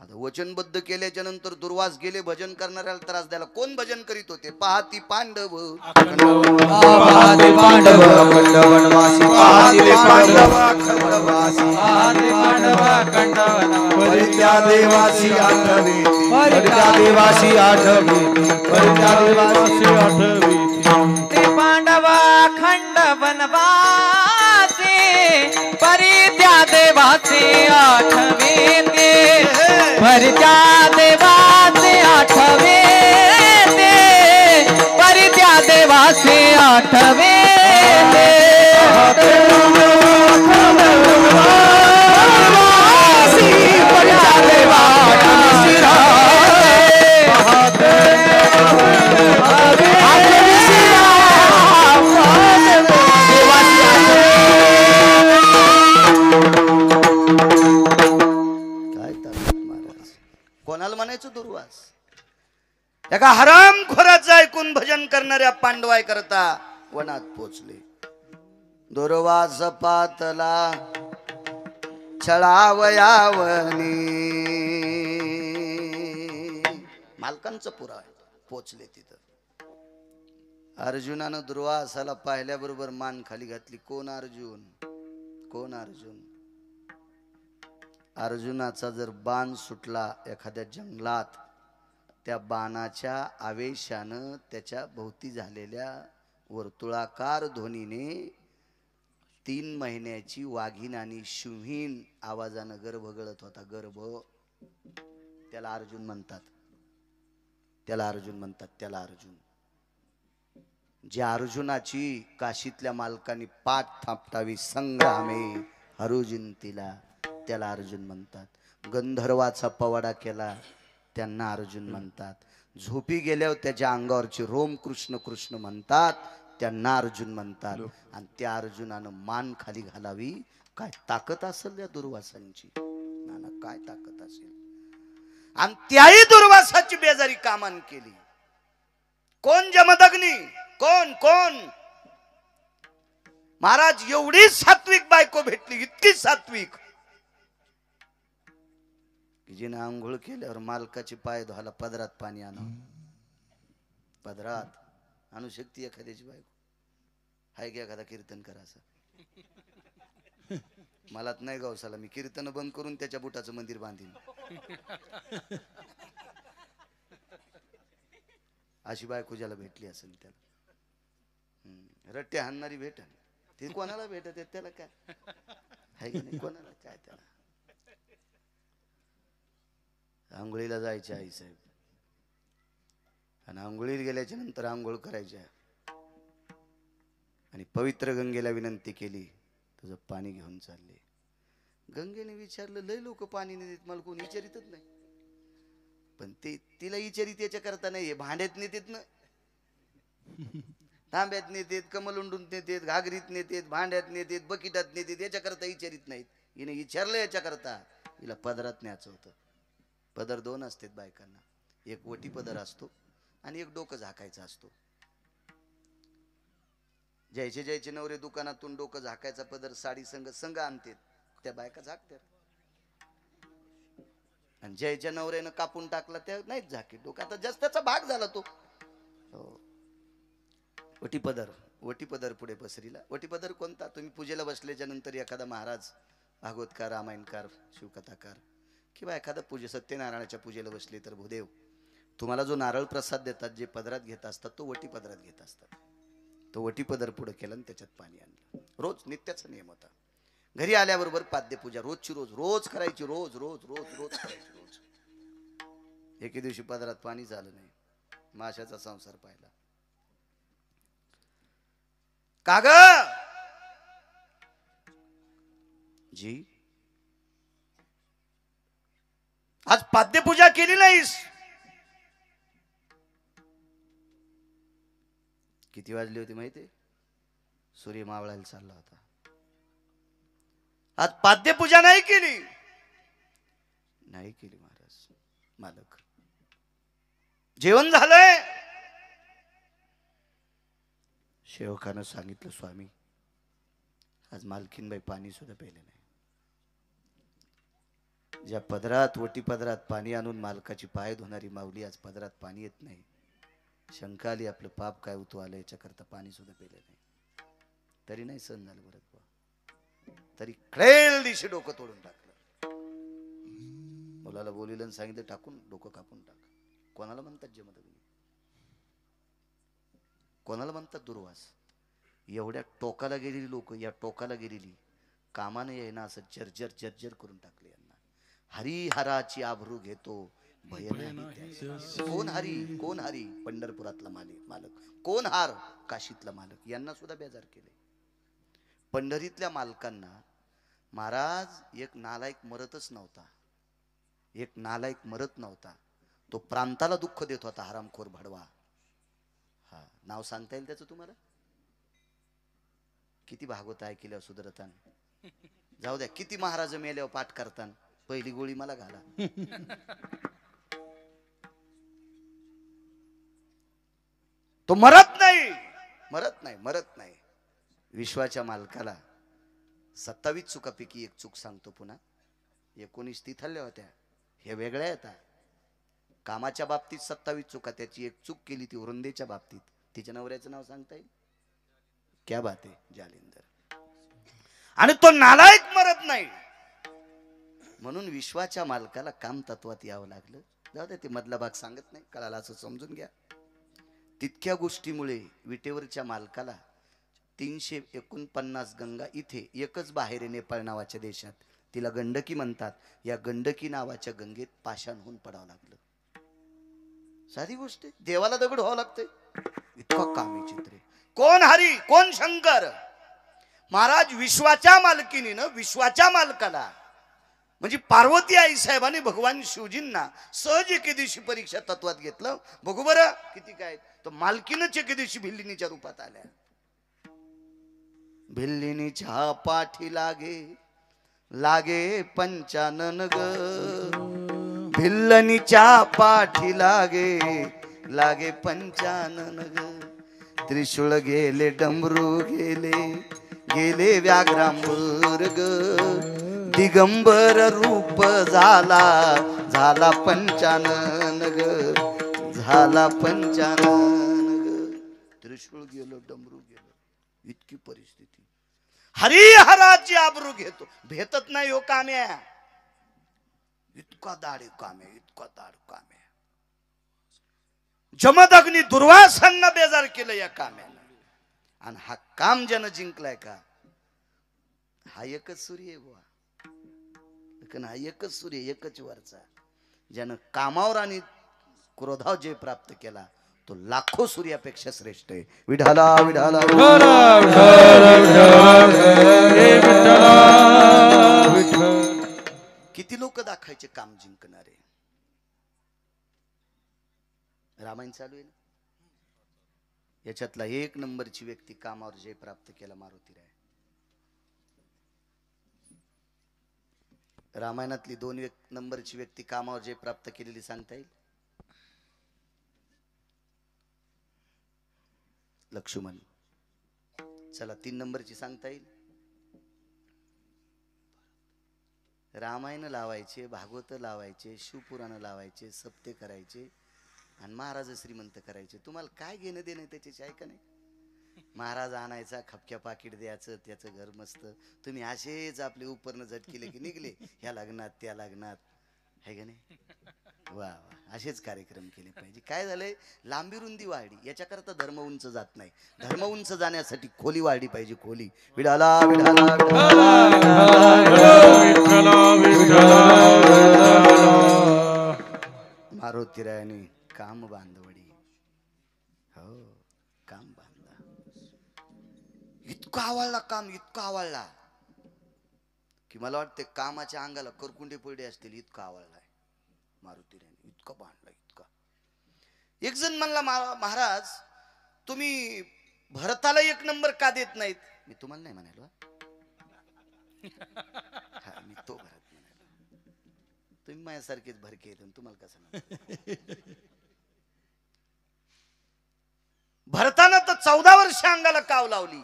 [SPEAKER 2] आता वचनबद्ध केल्याच्या नंतर दुर्वास गेले भजन करणाऱ्याला त्रास द्यायला. कोण भजन करीत होते? पाहती पांडव
[SPEAKER 1] पाहते पांडव अखंड वनवासी, पाहते पांडव अखंड वनवासी, पाहते पांडव अखंड वनवासी, परित्या देवासी आठवे, परित्या देवासी आठवे, परित्या देवासी आठवे. ते पांडव अखंड वनवासी, परित्या देवासी आठवे, ते परित्या देवासी आठवे, ते परित्या देवासी आठवे.
[SPEAKER 2] कोणाला म्हणायचं दुर्वास? एका हरामखोराचं ऐकून भजन करणाऱ्या पांडवाय करता वनात पोचले. दुर्वास पातला छळावयावनी, मालकांचं पुरा पोचले तिथं. अर्जुनानं दुर्वासाला पाहिल्याबरोबर मान खाली घातली. कोण अर्जुन? कोण अर्जुन? अर्जुनाचा जर बाण सुटला एखाद्या जंगलात, त्या बाणाच्या आवेशानं त्याच्या भोवती झालेल्या वर्तुळाकार ध्वनीने 3 महिन्याची वाघीण आणि शुहीन आवाजानं गर्भ गळत होता. गर्भ. त्याला अर्जुन म्हणतात. त्याला अर्जुन म्हणतात. त्याला अर्जुन. ज्या अर्जुनाची काशीतल्या मालकांनी पाठ थापटावी संग्रामे हरुजिंतीला, त्याला अर्जुन म्हणतात. गंधर्वाचा पवाडा केला त्यांना अर्जुन म्हणतात. झोपी गेल्यावर त्याच्या अंगावरचे रोम कृष्ण कृष्ण म्हणतात, त्यांना अर्जुन म्हणतात. आणि त्या अर्जुनानं मान खाली घालावी. काय ताकद असेल या दुर्वासांची, नाना काय ताकद असेल. आणि त्याही दुर्वासाची बेजारी कामान केली. कोण? जमदग्नी. कोण? कोण? महाराज एवढी सात्विक बायको भेटली, इतकी सात्विक की जिने आंघोळ केल्यावर मालकाचे पाय धुवायला पदरात पाणी आणावं. पदरात आणू शकते एखाद्याची बायको? हाय की एखादा कीर्तन करा असं? मलाच नाही गावसाला. मी कीर्तन बंद करून त्याच्या बुटाचं मंदिर बांधीन. अशी बायको ज्याला भेटली असेल त्याला रट्टे हाणणारी भेट. ती कोणाला भेटत आहे त्याला काय हाय की नाही? कोणाला काय त्याला. आंघोळीला जायचे आई साहेब, आणि आंघोळीला गेल्याच्या नंतर आंघोळ करायच्या आणि पवित्र गंगेला विनंती केली, तुझं पाणी घेऊन चालले. गंगेने विचारलं, लय लोक पाणी नाही देत, मला कोण विचारितच नाही. पण ते तिला विचारित याच्या करता नाहीये. भांड्यात नेतेत ना, तांब्यात नेतेत, कमलुंडून नेतेत, घागरीत नेतेत, भांड्यात नेतेत, बकिटात नेतेत, याच्या करता विचारित नाहीत. हिने विचारलं याच्या करता. हिला पदरात न्यायचं होतं. पदर 2 असतात बायकांना, एक वटी पदर असतो आणि एक डोकं झाकायचा असतो. ज्याचे नवरे दुकानातून डोकं झाकायचा पदर साडी संघ संघ आणतात, त्या बायका झाकतात. आणि ज्याच्या नवऱ्यानं कापून टाकला त्या नाहीच झाकीत डोकं. आता जास्त त्याचा भाग झाला तो. वटीपदर. वटीपदर पुढे पसरीला. वटीपदर कोणता? तुम्ही पूजेला बसल्याच्या नंतर एखादा महाराज, भागवतकार, रामायणकार, शिवकथाकार किंवा एखादा पूजे सत्यनारायणाच्या पूजेला बसले तर भूदेव तुम्हाला जो नारळ प्रसाद देतात, जे पदरात घेत असतात, तो वटी पदरात घेत असतात. तो वटी पदर पुढे केला आणि त्याच्यात पाणी आणलं. रोज नित्याचा नियम होता. घरी आल्याबरोबर पाद्यपूजा रोजची रोज रोज करायची. रोज रोज रोज रोज करायची. रोज. एके दिवशी पदरात पाणी झालं नाही. माशाचा संसार पाहिला. काग जी, आज पाद्यपूजा केली नाहीस. किती वाजली होती माहिती? सूर्य मावळायला चालला होता. आज पाद्यपूजा नाही केली. नाही केली महाराज. मालक, जेवण झालंय. सेवकानं सांगितलं, स्वामी आज मालकीनबाई पाणी सुद्धा प्यायले नाही. ज्या पदरात वटी पदरात पाणी आणून मालकाची पाय धुणारी माऊली आज पदरात पाणी येत नाही. शंका आली आपलं पाप काय उतू आलं, याच्याकरता पाणी सुद्धा प्यायले नाही. तरी नाही सहन झालं बरं बुवा. तरी कळेल दिवशी डोकं तोडून टाकलं. मुलाला बोलिलं सांगितलं टाकून डोकं कापून टाक. कोणाला म्हणतात जमदग्नी, कोणाला म्हणतात दुर्वास. एवढ्या टोकाला गेलेली लोक, या टोकाला गेलेली कामाने येईना असं जर्जर जर्जर करून टाकले यांना. हरिहराची आभरू घेतो भय नाही. कोण हरी, कोण हरी, पंढरपुरातला मालक, कोण हार, काशीतला मालक, यांना सुद्धा बेजार केले. पंढरीतल्या मालकांना महाराज एक नालायक मरतच नव्हता, एक नालायक मरत नव्हता. तो प्रांताला दुःख देत होता, हरामखोर भडवा. हा नाव सांगता येईल त्याचं तुम्हाला? किती भागवत ऐकल्यावर सुधरतान, जाऊ द्या. किती महाराज मेल्यावर पाठ करतान, पहिली गोळी मला घाला. तो मरत नाही, मरत नाही, मरत नाही. विश्वाच्या मालकाला 27 चुकापैकी एक चूक सांगतो पुन्हा. 19 तिथल्या होत्या, हे वेगळ्या येतात. कामाच्या बाबतीत 27 चुका, त्याची एक चूक केली ती वृंदेच्या बाबतीत. तिच्या नवऱ्याचं नाव सांगता येईल? क्या बात आहे, जालिंदर. आणि तो नालायक मरत नाही. म्हणून विश्वाच्या मालकाला काम तत्वात यावं लागलं. जाऊ दे, ते मधला भाग सांगत नाही, कळाला असं समजून घ्या. तितक्या गोष्टीमुळे विटेवरच्या मालकाला 349 गंगा इथे एकच बाहेर आहे नेपाळ नावाच्या देशात, तिला गंडकी म्हणतात. या गंडकी नावाच्या गंगेत पाषाण होऊन पडावं लागलं. साधी गोष्ट, देवाला दगड व्हावं लागतंय. इतकं कामी चित्रे. कोण हरी, कोण शंकर. महाराज विश्वाच्या मालकीनीनं विश्वाच्या मालकाला म्हणजे पार्वती आई साहेबांनी भगवान शिवजींना सहज एके दिवशी परीक्षा तत्वात घेतलं. बघू बरं किती काय. तो मालकीनच एके दिवशी भिल्लिनीच्या रूपात आल्या. भिल्लिनीच्या पाठी लागे लागे पंचानन ग, भिल्लनीच्या पाठी लागे लागे पंचानन ग. त्रिशूळ गेले, डमरू गेले, गेले व्याघ्रांबर ग. दिगंबर रूप झाला, झाला पंचानन ग, झाला पंचानन ग. त्रिशूळ गेलो, डमरू गेलो, इतकी परिस्थिती. हरिहराची आबरू घेतो, भेटत नाही हो काम्या. इतका दाढी काम्या, इतका दाढ काम्या. जमदग्नी दुर्वासांना बेजार केलं या काम्यानं. आणि हा काम ज्यानं जिंकलाय का, हा एकच सूर्य आहे बुवा. हा एकच सूर्य, एकच वरचा. ज्यानं कामावर आणि क्रोधावर जय प्राप्त केला तो लाखो सूर्यापेक्षा श्रेष्ठ आहे. विठाला विठाला किती लोक दाखायचे काम जिंकणारे. रामायण चालू आहे ना, याच्यातला एक नंबरची व्यक्ती कामावर जय प्राप्त केला मारुतीराय. रामायणातली 2 नंबरची व्यक्ती कामावर जय प्राप्त केलेली सांगता येईल? लक्ष्मण. चला 3 नंबरची सांगता येईल? रामायण लावायचे, भागवत लावायचे, शिवपुराण लावायचे, सप्ते करायचे आणि महाराज श्रीमंत करायचे. तुम्हाला काय घेणं देणं त्याच्याशी, आहे का नाही? महाराज आणायचा, खपक्या पाकिट द्यायचं, त्याचं घर मस्त. तुम्ही असेच आपले उपरनं झटकिले की निघले, ह्या लग्नात त्या लग्नात, आहे का नाही? वा वा, असेच कार्यक्रम केले पाहिजे. काय झालंय, लांबी रुंदी वाढली, याच्याकरता धर्म उंच जात नाही. धर्म उंच जाण्यासाठी खोली वाढली पाहिजे, खोली. विडाला विडाला मारुतीरायाने काम बांधवडी, हो काम बांधला. इतका आवडला काम, इतका आवडला की मला वाटते कामाच्या अंगाला करकुंडे पडले असतील, इतका आवडलाय मारुतीरायाने. इतका बांधला, इतका. एक जण म्हणला, महाराज तुम्ही भरताला 1 नंबर का देत नाहीत? मी तुम्हाला नाही म्हणालो, हा मी तो भरत म्हणालो. तुम्ही माझ्यासारखेच भरके येत, तुम्हाला कसं भरताना तर 14 वर्ष अंगाला काव लावली,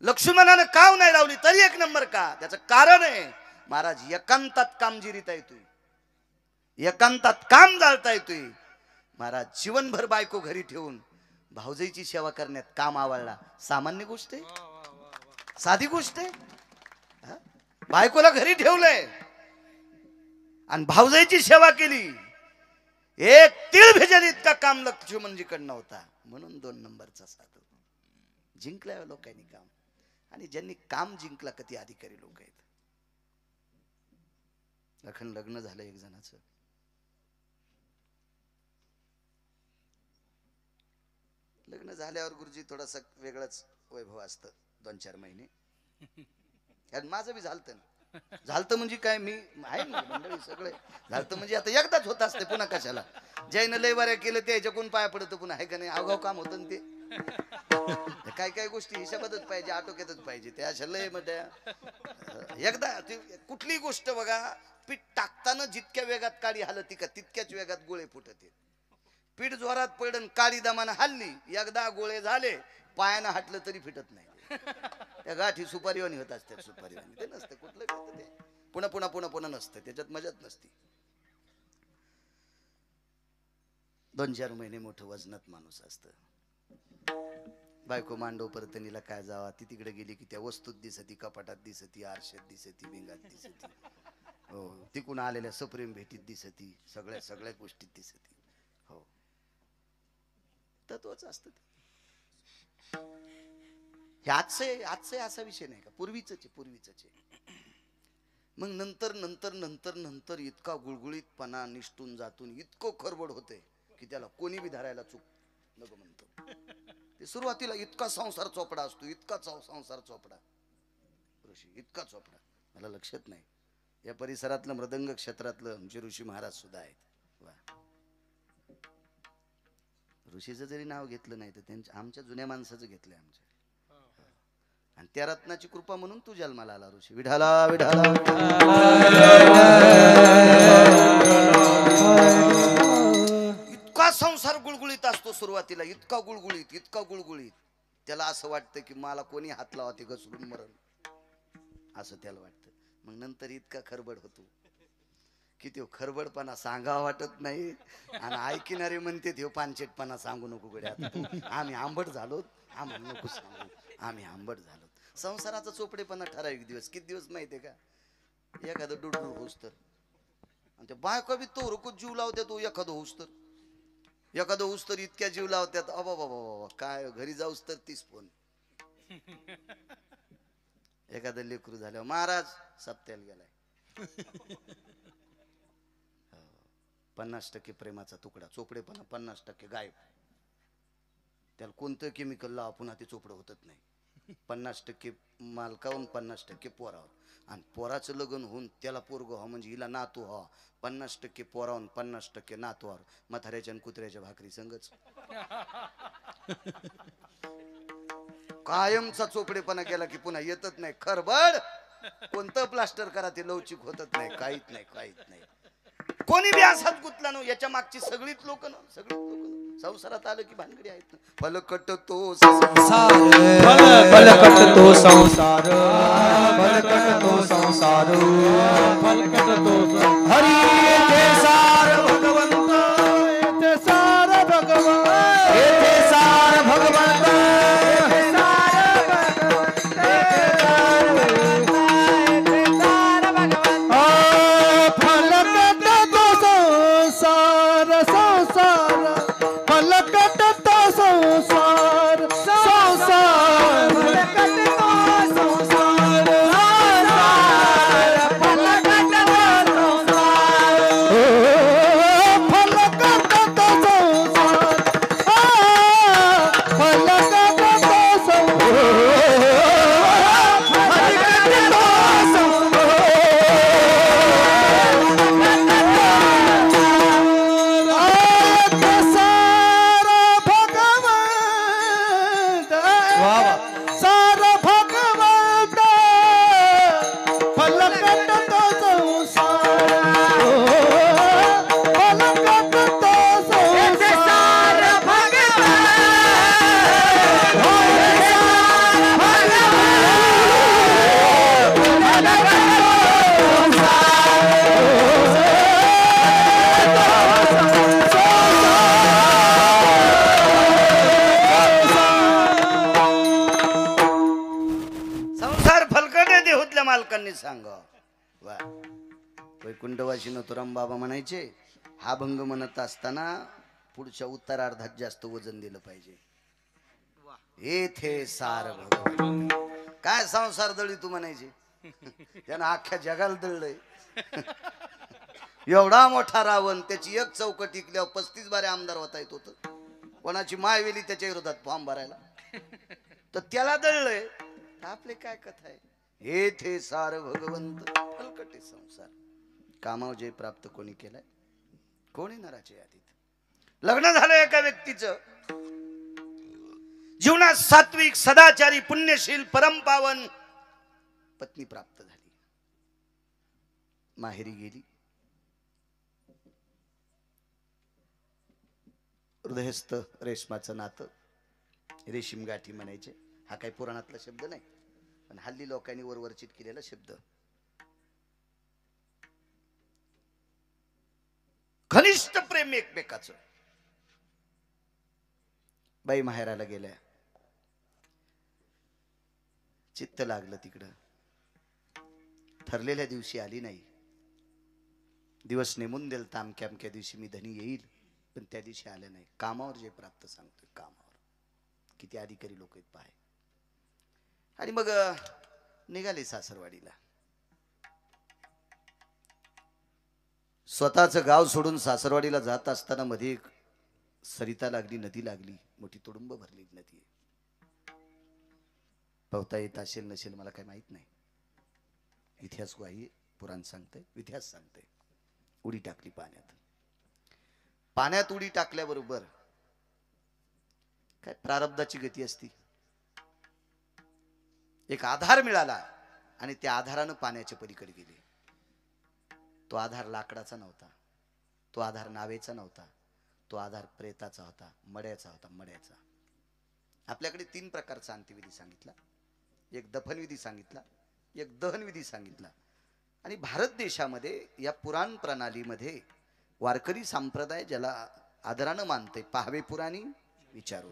[SPEAKER 2] लक्ष्मणानं काव नाही लावली तरी एक नंबर का? त्याचं कारण आहे महाराज एकांतात काम जिरीता येतोय, एकांतात काम जाळता येतोय महाराज. जीवनभर बायको घरी ठेवून भाऊजाईची सेवा करण्यात काम आवडला, सामान्य गोष्ट आहे? साधी गोष्ट आहे? बायकोला घरी ठेवलंय आणि भाऊजाईची सेवा केली, एक तीळ भिजल इतका काम लक्ष्मणजीकडनं होता, म्हणून 2 नंबरचा साधू जिंकल्या लोकांनी काम. आणि ज्यांनी काम जिंकला कधी अधिकारी लोक आहेत. अखंड लग्न झालं एक जणाचं, लग्न झाल्यावर गुरुजी थोडस वेगळंच वैभव असतं 2-4 महिने. कारण माझं बी झालत ना, झालत म्हणजे काय, मी आहे ना मंडळी सगळे झालत म्हणजे आता एकदाच होत असते, पुन्हा कशाला. जैन लय बऱ्या केलं त्याच्या कोण पाया पडतं पुन्हा, आहे का नाही? अवघाव काम होतं ना ते. काय काय गोष्टी हिशोबातच पाहिजे, आटोक्यातच पाहिजे. त्या अशा लय मोठ्या एकदा कुठली गोष्ट बघा, पीठ टाकताना जितक्या वेगात काळी हलती का तितक्याच वेगात गोळे फुटते. पीठ जोरात पडन, काळी दमानं हल्ली, एकदा गोळे झाले पायानं हटलं तरी फिटत नाही. त्या गाठी सुपारीवाणी होत असतात, सुपारीवाणी ते नसतं कुठलं ते, पुन्हा पुन्हा पुन्हा पुन्हा नसतं, त्याच्यात मजाच नसती. 2-4 महिने मोठं वजनात माणूस असतं. बायको मांडव परतणीला काय जावा, ती तिकडे गेली की त्या वस्तूत दिसती, कपाटात दिसती, आरशात दिसती, भिंगात दिसती, हो तिकून आलेल्या सप्रेम भेटीत दिसती, सगळ्या गोष्टीत दिसती. हो तत्वच असतं. हे आजचं असा विषय नाही का, पूर्वीच आहे. मग नंतर इतका गुळगुळीतपणा निष्ठून जातून इतकं खरबड होते की त्याला कोणी बी धरायला चूक नको म्हणतो. ते सुरुवातीला इतका संसार चोपडा असतो, इतका संसार चोपडा ऋषी, इतका चोपडा. मला लक्षात नाही या परिसरातलं मृदंग क्षेत्रातलं आमचे ऋषी महाराज सुद्धा आहेत. ऋषीचं जरी नाव घेतलं नाही तर त्यांच्या आमच्या जुन्या माणसाचं घेतलंय आमच्या. आणि त्या रत्नाची कृपा म्हणून तू जन्माला आला ऋषी. विठाला विठाला इतका संसार गुळगुळीत असतो सुरुवातीला, इतका गुळगुळीत त्याला असं वाटतं की मला कोणी हात लावा ते घसरून मरण, असं त्याला वाटतं. मग नंतर इतका खरबड होतो की तो खरबडपणा सांगावा वाटत नाही. आणि ऐकणारे म्हणते ते पानचेटपणा सांगू नको गड्या, आम्ही आंबट झालो, आम्हाला नको सांगू, आम्ही आंबट झालो. संसाराचा चोपडेपणा ठराविक दिवस, किती दिवस माहितीये का, एखादं डुडूर होऊस तर, आणि त्या बायका बी तो रुकूच जीव लावत्या, तो एखादं होऊस तर इतक्या जीव लावत्यात. बाबा काय घरी जाऊस तर 30 फोन. एखादं लेकरू झाल्यावर महाराज सप्त्याला गेलाय. 50% प्रेमाचा तुकडा, चोपडेपणा 50% गायब. त्याला कोणतं केमिकल लावा पुन्हा ते चोपडं होतच नाही. 50% मालकाहून 50% पोरावर, आणि पोराचं लग्न होऊन त्याला पोरग हो म्हणजे हिला नातू हो, 50% पोराहून 50% नातूवर. म्हाताऱ्याच्या आणि कुत्र्याच्या भाकरी संगच. कायमचा चोपडेपणा केला की पुन्हा येतच नाही. खरबड कोणतं प्लास्टर करा ते लवचिक होतच नाही, काहीच नाही. कोणी बी असाच गुतला ना, याच्या मागची सगळीच लोक संसारात आलं की भानगडी आहेत ना. फलकट तो संसार,
[SPEAKER 1] फलकट तो संसार, फलकट तो संसार, फलकट तो हरी येथे सार भगवंत, येथे सार भगवंत, येथे सार भगवंत, येथे सार भगवंत, येथे सार भगवंत. फलकट तो संसार, संसार फलकट तो संसार, संसार फलकट तो संसार, संसार फलकट
[SPEAKER 2] आपल्या मालकांनी सांगा. वा वैकुंठवासी नथुराम बाबा म्हणायचे, हा भंग म्हणत असताना पुढच्या उत्तरार्धात जास्त वजन दिलं पाहिजे. येथे सार भगवान काय संसार दळी तू म्हणायचे. त्यानं अख्ख्या जगाला दळलंय. एवढा मोठा रावण, त्याची एक चौकट टिकल्यावर 35 बारे आमदार होता येत होत. कोणाची मायवेली त्याच्या विरोधात फॉर्म भरायला, तर त्याला दळलंय. आपले काय कथा आहे. हे थे सार भगवंत फलकटे संसार. कामावर जय प्राप्त कोणी केलाय, कोणी नराच्या यादीत. लग्न झालं एका व्यक्तीचं, जीवनात सात्विक सदाचारी पुण्यशील परमपावन पत्नी प्राप्त झाली. माहेरी गेली. हृदयस्थ रेशमाचं नातं, रेशीम गाठी म्हणायचे. हा काही पुराणातला शब्द नाही, पण हल्ली लोकांनी वरवरचित केलेला शब्द. घनिष्ठ प्रेम एकमेकाचं. बाई माहेराला गेल्या, चित्त लागलं तिकडं. ठरलेल्या दिवशी आली नाही. दिवस नेमून देल तामक्या अमक्या दिवशी मी धनी येईल, पण त्या दिवशी आल्या नाही. कामावर जे प्राप्त सांगतोय, कामावर किती अधिकारी लोक आहेत पाय. आणि मग निघाले सासरवाडीला. स्वतःचं गाव सोडून सासरवाडीला जात असताना मध्ये एक सरिता लागली, नदी लागली. मोठी तुडुंब भरली नदी. पोहता येत असेल नसेल मला काही माहित नाही. इतिहास ग्वाही पुराण सांगतंय, इतिहास सांगतंय. उडी टाकली पाण्यात. पाण्यात उडी टाकल्याबरोबर काय प्रारब्धाची गती असती. एक आधार मिळाला आणि त्या आधारानं पाण्याच्या पलीकडे गेले. तो आधार लाकडाचा नव्हता, तो आधार नावेचा नव्हता, तो आधार प्रेताचा होता, मड्याचा होता, मड्याचा. आपल्याकडे 3 प्रकारचा अंत्यविधी सांगितला. एक दफनविधी सांगितला, एक दहनविधी सांगितला. आणि भारत देशामध्ये या पुराण प्रणालीमध्ये वारकरी संप्रदाय ज्याला आदरानं मानते, पाहावे पुराणी विचारू,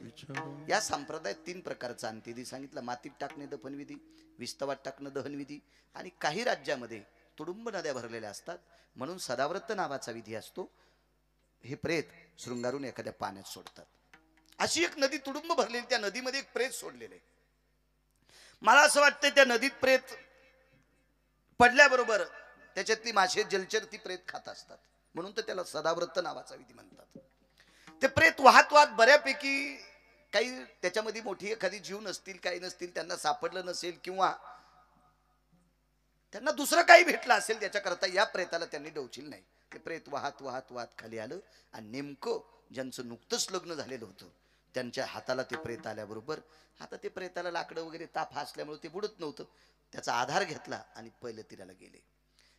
[SPEAKER 2] या संप्रदायात 3 प्रकारचा अंत्यविधी सांगितला. मातीत टाकणे दफनविधी, विस्तवात टाकणं दहनविधी, आणि काही राज्यामध्ये तुडुंब नद्या भरलेल्या असतात म्हणून सदाव्रत नावाचा विधी असतो. हे प्रेत शृंगारून एखाद्या पाण्यात सोडतात. अशी एक नदी तुडुंब भरलेली, त्या नदीमध्ये एक प्रेत सोडलेले. मला असं वाटतं त्या नदीत प्रेत पडल्याबरोबर त्याच्यातली मासे जलचर ती प्रेत खात असतात, म्हणून तर त्याला सदाव्रत नावाचा विधी म्हणतात. ते प्रेत वाहत वाहत बऱ्यापैकी, काही त्याच्यामध्ये मोठी एखादी जीव नसतील, काही नसतील, त्यांना सापडलं नसेल किंवा त्यांना दुसरं काही भेटलं असेल, त्याच्याकरता या प्रेताला त्यांनी डोचिल नाही. ते प्रेत वाहत वाहत वाहत खाली आलं आणि नेमकं ज्यांचं नुकतंच लग्न झालेलं होतं त्यांच्या हाताला ते प्रेत आल्याबरोबर, आता ते प्रेताला लाकडं वगैरे ताप असल्यामुळे ते बुडत नव्हतं. त्याचा आधार घेतला आणि पहिलं तीराला गेले.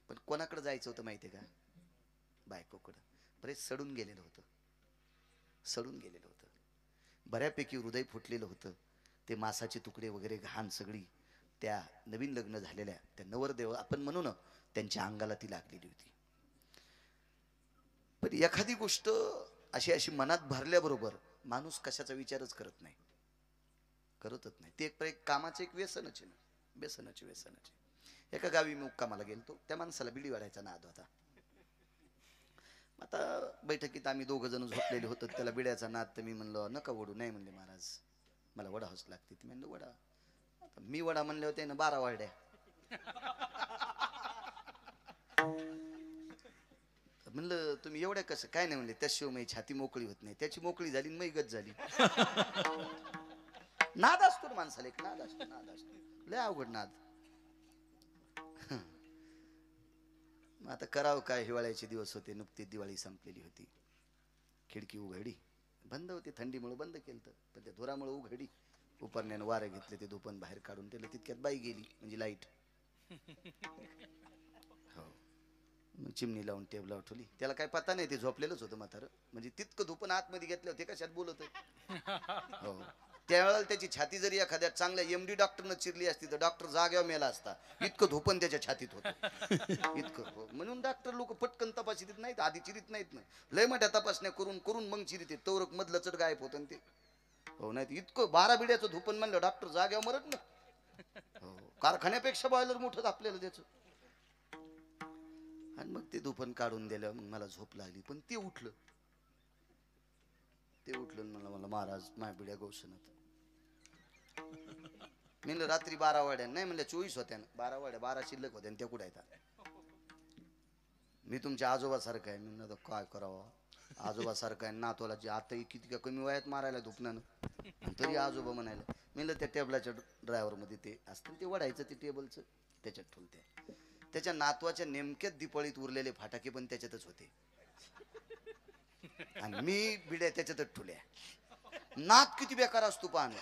[SPEAKER 2] पण कोणाकडे जायचं होतं माहितीये का? बायकोकडं. प्रेत सडून गेलेलं होतं, सडून गेलेलं होतं. बऱ्यापैकी हृदय फुटलेलं होतं. ते मांसाचे तुकडे वगैरे घाण सगळी त्या नवीन लग्न झालेल्या त्या नवरदेव आपण म्हणू ना, त्यांच्या अंगाला ती लागलेली होती. पण एखादी गोष्ट अशी अशी मनात भरल्याबरोबर माणूस कशाचा विचारच करत नाही, करतच नाही. ते एक कामाचं एक व्यसनच आहे ना, व्यसनाचे व्यसनाचे. एका गावी मी मुक्कामाला गेलतो. त्या माणसाला बिडी वाढायचा नाद होता. आता बैठकीत आम्ही 2 जण झोपलेले होतो. त्याला बिड्याचा नाद. तर मी म्हणलं नका वडू. नाही म्हणले महाराज, मला वडावंच लागते. ती म्हणलं वडा. मी वडा म्हणले होते ना 12 वाड्या. म्हणलं तुम्ही एवढ्या कसं काय? नाही म्हणले त्याशिवाय माझी छाती मोकळी होत नाही. त्याची मोकळी झाली आणि गच झाली. नाद असतो ना माणसाला, एक नाद असतो, नाद असतो. लय अवघड नाद. आता करावं काय? हिवाळ्याचे दिवस होते, नुकतीच दिवाळी संपलेली होती. खिडकी उघडी, बंद होती, थंडीमुळे बंद केलं, पण त्या धुरामुळे उघडी. उपरण्यानं वारे घेतले, ते धुपण बाहेर काढून त्याला. तितक्यात बाई गेली, म्हणजे लाईट. हो, मग चिमणी लावून टेबलावर ठेवली. त्याला काय पता नाही, ते झोपलेलंच होतं म्हातारं. म्हणजे तितकं धुपण आतमध्ये घेतलं होते, कशात बोलत. हो, त्यावेळेला त्याची छाती जरी एखाद्या चांगल्या MD डॉक्टरनं चिरली असती तर डॉक्टर जाग्यावर मेला असता. इतकं धोपण त्याच्या छातीत होतं, इतकं. म्हणून डॉक्टर लोक पटकन तपासित नाहीत, आधी चिरीत नाहीत ना. लय मोठ्या तपासण्या करून करून मग चिरीत. तोरक मधलं चढ गायब होतं ते. हो, नाही इतकं 12 बिड्याचं धोपण म्हणलं डॉक्टर जाग्यावर मरत ना. हो, कारखान्यापेक्षा बॉयलर मोठं आपल्याला त्याचं. आणि मग ते दुपण काढून दिलं. मग मला झोप लागली, पण ते उठलं मला महाराज माय बिड्या गौसनत. म्हणलं रात्री 12 वाड्या नाही, म्हणलं 24 होत्या ना. 12 वाड्या 12 शिल्लक होत्या, त्या कुठे येतात? मी तुमच्या आजोबा सारखं आहे. म्हणलं काय करावं, आजोबा सारखं आहे. नातवाला जे आता किती का कमी वयात मारायला दुपण्यानं, तरी आजोबा म्हणायला. म्हणलं त्या टेबलाच्या ड्रायव्हर मध्ये ते असतं ते वडायचं, ते टेबलचं त्याच्यात ठेवते. त्याच्या नातवाच्या नेमक्याच दिपाळीत उरलेले फटाके पण त्याच्यातच होते, आणि मी बिड्या त्याच्यातच ठुल्या. नात किती बेकार असतो पाहणं,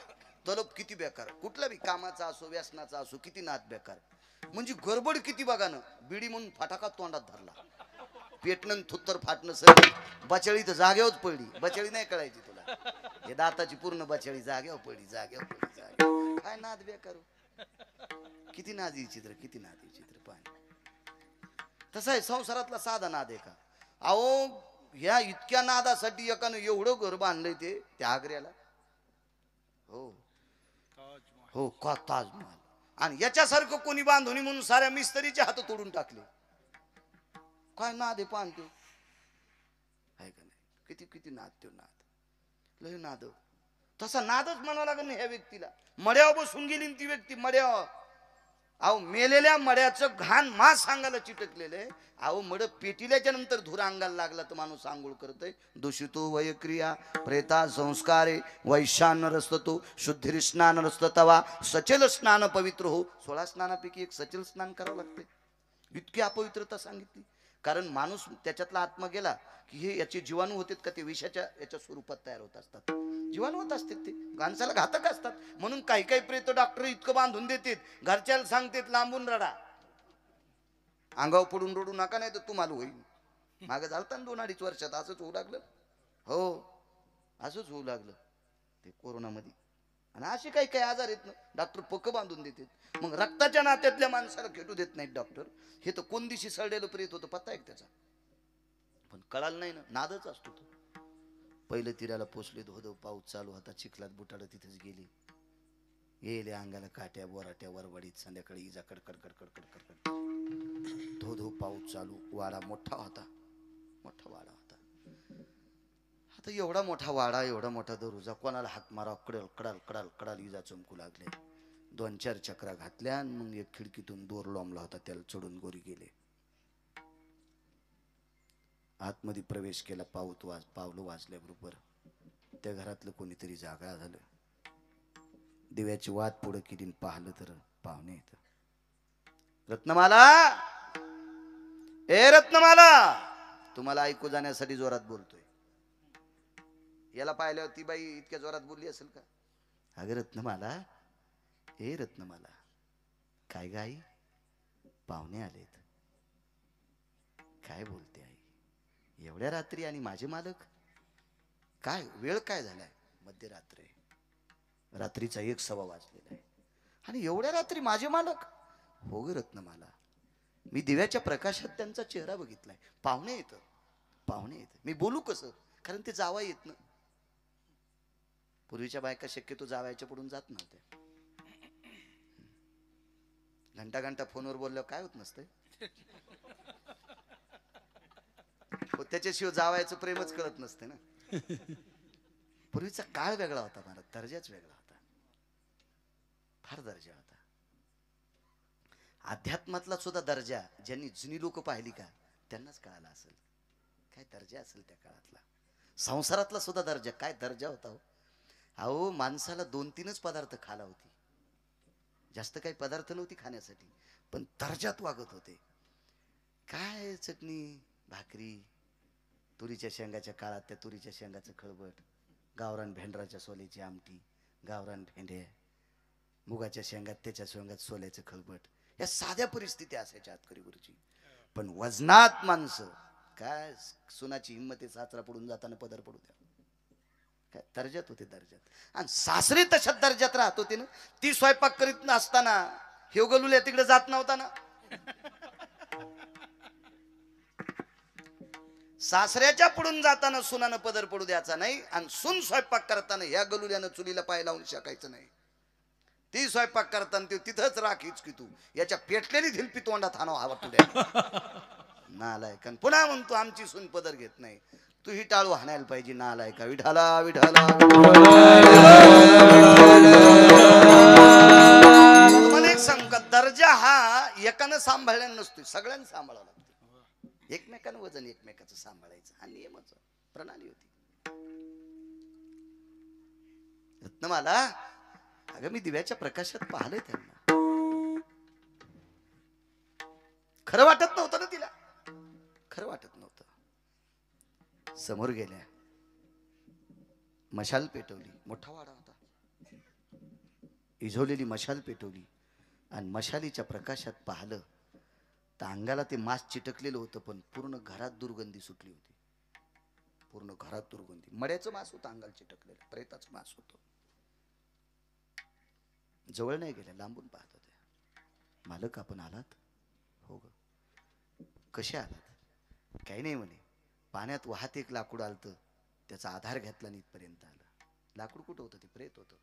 [SPEAKER 2] तलब किती बेकार, कुठला बी कामाचा असो व्यसनाचा असो, किती नात बेकार. म्हणजे गडबड किती बघा ना. बिडी म्हणून फटाका तोंडात धरला, पेटणं थुत्तर फाटणं सगळं. बचाळी तर जागेवरच पडली. बचाळी नाही कळायची तुला, हे दाताची पूर्ण बचाळी जागेवर पडली. काय नाद बेकार. किती नादी चित्र, किती नादी चित्र पाहणं. तसं आहे संसारातला साधा नाद आहे का? अहो ह्या इतक्या नादासाठी एकानं एवढं घर बांधलंय ते त्या आग्र्याला. हो हो का ताजमहाल. आणि याच्यासारखं कोणी बांधवणी म्हणून साऱ्या मिस्त्रीचे हात तोडून टाकले. काय नाद आहे पान ते, आहे का नाही? किती किती नाद, तो नाद लय नाद. तसा नादच म्हणावं लागेल ना ह्या व्यक्तीला. मड्यावर बसून गेली ती व्यक्ती, मड्यावर. अहो मेलेल्या मड्याचं घाण मास अंगाला चिटकलेलं आहे. अहो मड पेटिल्याच्या नंतर धूर अंगाला लागला तर माणूस आंघोळ करतोय. दूषितो वयक्रिया प्रेता संस्कारे वैशान रस्ततो शुद्धिर स्नान रस्ततवा सचल स्नान पवित्र हो. 16 स्नानापैकी एक सचल स्नान करावं लागते. इतकी अपवित्रता सांगितली. कारण माणूस त्याच्यातला आत्मा गेला की हे याचे जीवाणू होतात का ते विषाच्या याच्या स्वरूपात तयार होत असतात. जीवाणू होत असतात, ते माणसाला घातक असतात. म्हणून काही काही प्रेत डॉक्टर इतकं बांधून देतात, घरच्याला सांगतात लांबून रडा, अंगावर पडून रडू नका नाही तर तुम्हाला होईल. मागे झालता ना 2-2.5 वर्षात असंच होऊ लागलं. हो असंच होऊ लागलं ते कोरोनामध्ये. आणि असे काही काही आजार आहेत ना डॉक्टर पक्क बांधून देतात. मग रक्ताच्या नात्यातल्या माणसाला खेटू देत नाहीत डॉक्टर. हे तर कोण दिवशी सळलेलं प्रेत होतं पत्ता आहे त्याचा, पण कळालं नाही ना. नादच असतो तो. पहिलं तिराला पोचले, धोधो पाऊस चालू होता, चिखलात बुटाडं तिथेच गेली. येले अंगाला काट्या बोराट्या वरवडीत. संध्याकाळी इजा कडकड कडकड कडकड कडकड. धोधो पाऊस चालू. वाडा मोठा होता, मोठा वाडा होता. आता एवढा मोठा वाडा, एवढा मोठा दरुजा, कोणाला हाक मारा कडल कडाल कडाल कडाल इजा चमकू लागले. 2-4 चक्रा घातल्या आणि मग एक खिडकीतून दोर लोंबला होता, त्याला चढून गोरी गेले. आतमध्ये प्रवेश केला. पावलं वाजल्याबरोबर त्या घरातलं कोणीतरी जागा झालं. दिव्याची वात पुढे केली, पाहिलं तर पाहुणे येत. रत्नमाला, ए रत्नमाला, तुम्हाला ऐकू जाण्यासाठी जोरात बोलतोय. याला पाहिल्यावर ती बाई इतक्या जोरात बोलली असेल का? अगं रत्नमाला, ए रत्नमाला, काय गाई, पाहुणे आलेत. काय बोलते आई, एवढ्या रात्री आणि माझे मालक? काय वेळ काय झालाय? मध्यरात्र, रात्रीचा 1:15 वाजलेला आहे आणि एवढ्या रात्री माझे मालक? हो ग रत्नमाला, मी दिव्याच्या प्रकाशात त्यांचा चेहरा बघितलाय. पाहुणे येत, पाहुणे येत. मी बोलू कसं, कारण ते जावा येत ना. पूर्वीच्या बायका शक्यतो जावायच्या पुढून जात नव्हत्या. घंटा घंटा फोनवर बोलल्यावर काय होत नसतंय. हो, त्याच्याशिवाय जावायचं प्रेमच कळत नसते ना. पूर्वीचा काळ वेगळा होता, मला दर्जाच वेगळा होता, फार दर्जा होता. अध्यात्मातला सुद्धा दर्जा ज्यांनी जुनी लोक पाहिली का त्यांनाच कळाला असेल काय दर्जा असेल त्या काळातला. संसारातला सुद्धा दर्जा, काय दर्जा होता हो. अहो माणसाला 2-3च पदार्थ खाला होती, जास्त काही पदार्थ नव्हती खाण्यासाठी, पण दर्जात वागत होते. काय चटणी भाकरी, तुरीच्या शेंगाच्या काळात त्या तुरीच्या शेंगाचं खळबट, गावरान भेंडराच्या सोल्याची आमटी, गावरान भेंडे, मुगाच्या शेंगात त्याच्या शेंगात सोल्याचं खळबट. या साध्या परिस्थिती असायच्या आतकरी गुरुची. पण वजनात माणसं, काय सुनाची हिंमत, सासरा पडून जाताना पदर पडू द्या, काय दर्जात होते, दर्जात. आणि सासरे तशात दर्जात राहत होते ना. ती स्वयंपाक करीत नसताना हे गलुल्या तिकडे जात नव्हता ना. सासऱ्याच्या पुढून जाताना सुनानं पदर पडू द्यायचा नाही, आणि सून स्वयंपाक करताना ह्या गलुल्यानं चुलीला पाय लावून शाकायचं नाही. ती स्वयंपाक करताना ते तिथंच राखीच की तू याच्या पेटलेली धिलपी तोंडात हाणव हवा तुझ्या नालायक. पुन्हा म्हणतो आमची सून पदर घेत नाही. तू ही टाळू हाणायला पाहिजे नालायका. विठाला विठाला तुम्हाला एक सांग का, दर्जा हा एकानं सांभाळण्याला नसतोय, सगळ्यांनी सांभाळावं लागतं. एकमेकानं वजन एकमेकाचं सांभाळायचं हा नियमच प्रणाली होती. रत्नमाला अगं मी दिव्याच्या प्रकाशात पाहिलंय त्यांना. खरं वाटत नव्हतं ना तिला, खरं वाटत नव्हतं. समोर गेल्या, मशाल पेटवली. मोठा वाडा होता, इझवलेली मशाल पेटवली आणि मशालीच्या प्रकाशात पाहिलं तर अंगाला ते मांस चिटकलेलं होतं, पण पूर्ण घरात दुर्गंधी सुटली होती. पूर्ण घरात दुर्गंधी. मड्याचं मांस होतं अंगाला चिटकलेलं, प्रेताचं मांस होतं. जवळ नाही गेल्या, लांबून पाहत होत्या. मालक आपण आलात? हो ग. कसे आलात? काही नाही म्हणे, पाण्यात वाहत एक लाकूड आलतं, त्याचा आधार घेतला आणि इथपर्यंत आलं. लाकूड कुठं होतं? ते प्रेत होतं.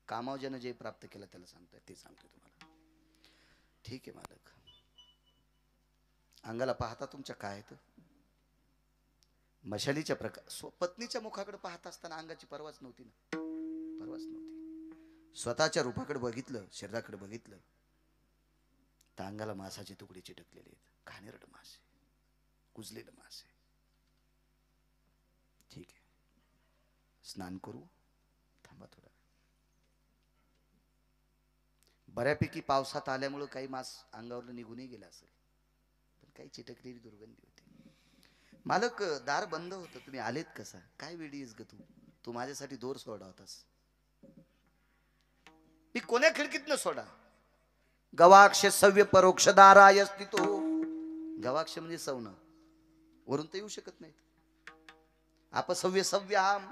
[SPEAKER 2] कामाव ज्यानं जे प्राप्त केलं त्याला सांगतोय, ते सांगतोय तुम्हाला. ठीक आहे मालक. अंगाला पाहता तुमच्या काय येतं? मशालीच्या पत्नीच्या मुखाकडे पाहत असताना अंगाची परवाच नव्हती ना, परवाच नव्हती. स्वतःच्या रूपाकडे बघितलं, शरीराकडे बघितलं तर अंगाला मांसाचे तुकडे चिटकलेले आहेत. घाणेरड मांस आहे, कुजलेलं मांस आहे. ठीक आहे, स्नान करू, थांबा थोडा. बऱ्यापैकी पावसात आल्यामुळे काही मांस अंगावरलं निघूनही गेलं असेल, पण काही चिटकलेली दुर्गंधी होती. मालक दार बंद होतं, तुम्ही आलेत कसा? काय वेडीस ग तू माझ्यासाठी दोर सोडा होतास. मी कोण्या खिडकीतनं सोडा? गवाक्ष सव्य परोक्ष दाराय अस्तितो. गवाक्ष म्हणजे सवनं, वरून तर येऊ शकत नाहीत. अपसव्य सव्याम,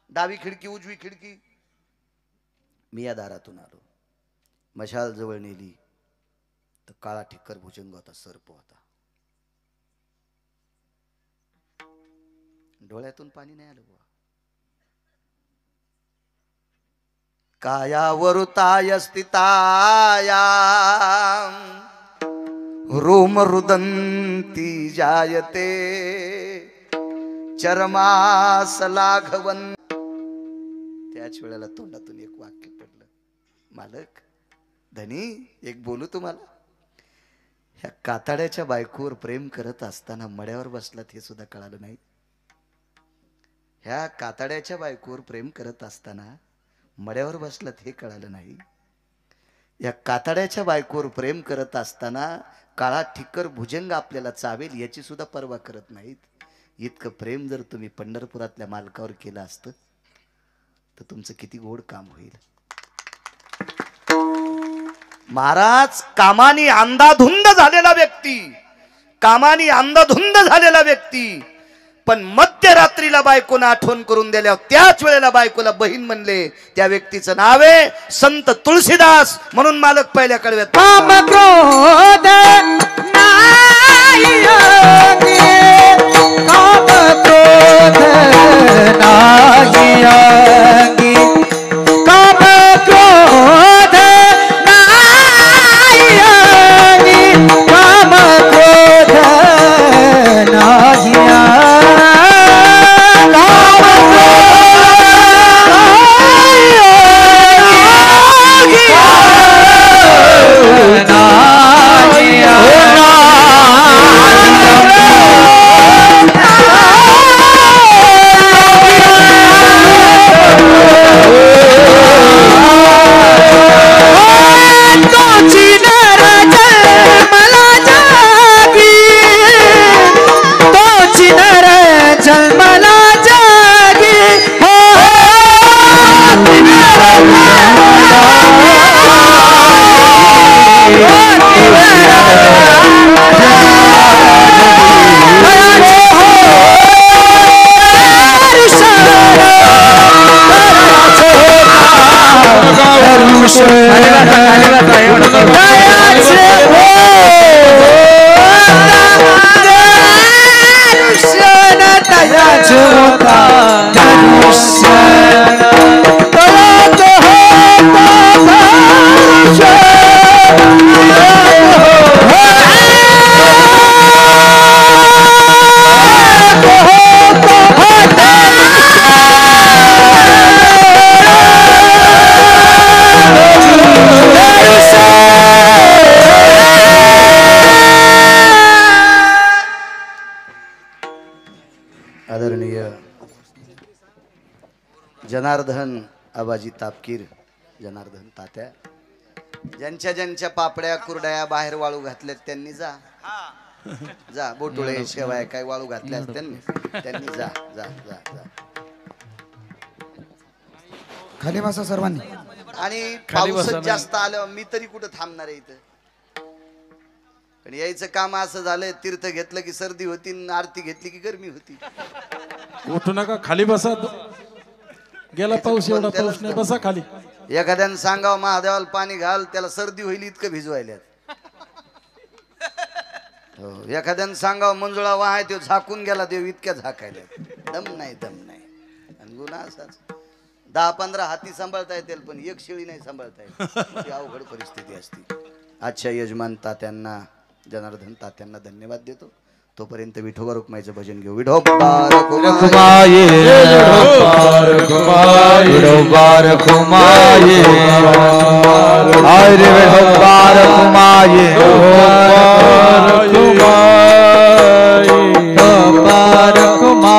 [SPEAKER 2] डावी खिडकी उजवी खिडकी. मी या दारातून आलो, मशाल जवळ नेली तर काळा ठिक्कर भुजंग होता, सर्प होता. डोळ्यातून पाणी नाही आलं बुवा. कायावरुताय स्थिताया रोम रुदंती जायते चरमास लाघवन. त्याच वेळेला तोंडातून एक वाक्य पडलं, मालक धनी एक बोलू तुम्हाला. ह्या काताड्याच्या बायकोवर प्रेम करत असताना मड्यावर बसलात हे सुद्धा कळालं नाही. ह्या काताड्याच्या बायकोवर प्रेम करत असताना मड्यावर बसलात हे कळालं नाही. या काताड्याच्या बायकोवर प्रेम करत असताना काळा ठिक्कर भुजंग आपल्याला चावेल याची सुद्धा पर्वा करत नाहीत. इतकं प्रेम जर तुम्ही पंढरपुरातल्या मालकावर केलं असतं तर तुमचं किती गोड काम होईल. महाराज कामानी अंधाधुंद झालेला व्यक्ती, कामानी अंधाधुंद झालेला व्यक्ती, पण मध्यरात्रीला बायकोनं आठवण करून दिल्यावर त्याच वेळेला बायकोला बहीण म्हणले. त्या व्यक्तीचं नाव आहे संत तुळशीदास. म्हणून मालक पहिल्या कडव्यात
[SPEAKER 1] काम क्रोध नाही योगी, काम क्रोध नाही योगी, काम क्रोध नाही योगी, काम क्रोध नाही योगी. धनुष्य
[SPEAKER 2] जनार्दन आबाजी तापकीर, जनार्दन तात्या, ज्यांच्या ज्यांच्या पापड्या कुरड्या बाहेर वाळू घातल्यात त्यांनी जा जा, बोटुळे शेवाय काय वाळू घातल्यास त्यांनी जा जा जा जा.
[SPEAKER 1] खाली बसा सर्वांनी.
[SPEAKER 2] आणि पाऊस जास्त आलं मी तरी कुठं थांबणार आहे इथं. पण यायचं काम असं झालंय, तीर्थ घेतलं की सर्दी होती, आरती घेतली की गरमी होती.
[SPEAKER 3] उठू नका, खाली बसा. गेला पाऊस, एवढा पाऊस नाही, बसा खाली.
[SPEAKER 2] एखाद्यानं सांगावं महादेवाला पाणी घाल, त्याला सर्दी होईल इतकं भिजवायल्यात. हो, एखाद्यानं सांगावं मंजुळा वाहाय, तो झाकून गेला, देव इतक्या झाकायला. दम नाही दम नाही. आणि गुन्हा असाच 10-15 हाती सांभाळता येतील पण एक शेळी नाही सांभाळता येत. ती अवघड परिस्थिती असते. आजच्या यजमान तात्यांना, जनार्दन तात्यांना धन्यवाद देतो. तोपर्यंत विठोबा रुक्माईचं भजन घेऊ. विठोबा रुक्माई, विठोबा रुक्माई, विठोबा रुक्माई, हरे विठोबा रुक्माई, विठोबा रुक्माई,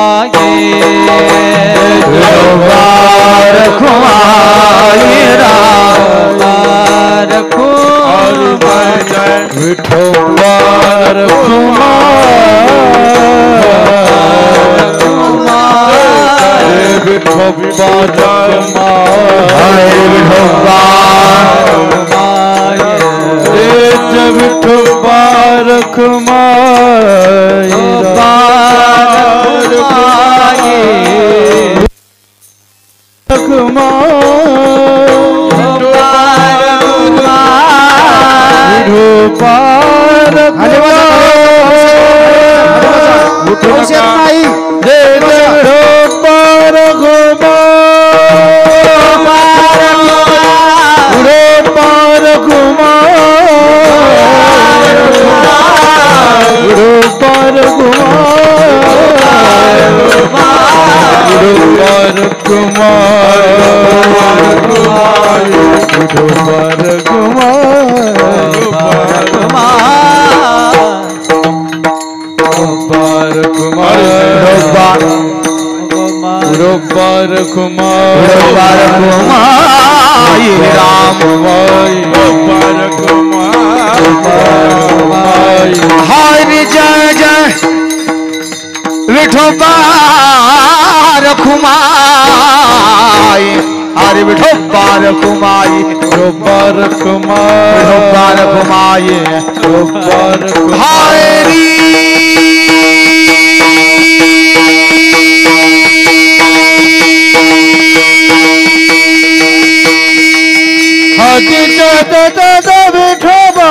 [SPEAKER 2] विठोबा रुक्माई, रामा रुक्माई, विठोबा हरि जय जय विठोबा रखुमाई, हरि विठोबा रखुमाई, विठोबा रखुमाई, विठोबा रखुमाई, विठोबा रखुमाई, हरि जय जय विठोबा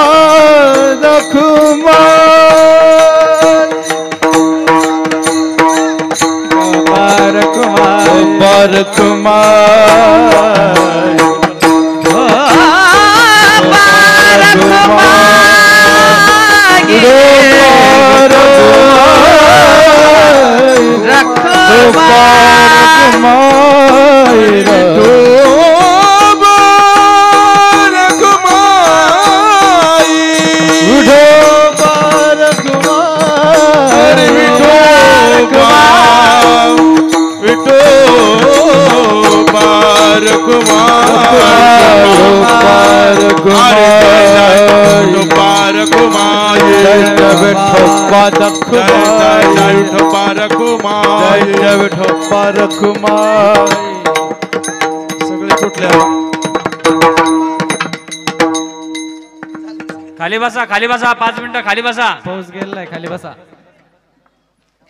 [SPEAKER 2] रखुमाई, सगळे कुठल्या
[SPEAKER 4] खाली बसा, खाली बसा, 5 मिनिटं खाली बसा.
[SPEAKER 3] पाऊस गेलाय, खाली बसा.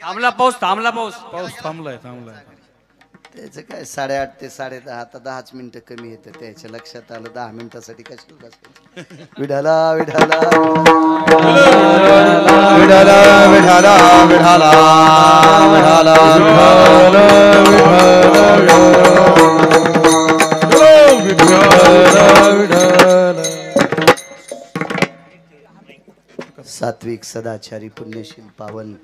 [SPEAKER 4] थांबला पाऊस, थांबला पाऊस.
[SPEAKER 3] पाऊस थांबलाय.
[SPEAKER 2] त्याचं काय 8:30 ते 10:30, आता 10 मिनिटं कमी येतं. त्याच्या लक्षात आलं 10 मिनिटासाठी कशाला बसतो. विठाला विठाला विठाला विठाला विठाला सात्विक सदाचारी पुण्यशील पावन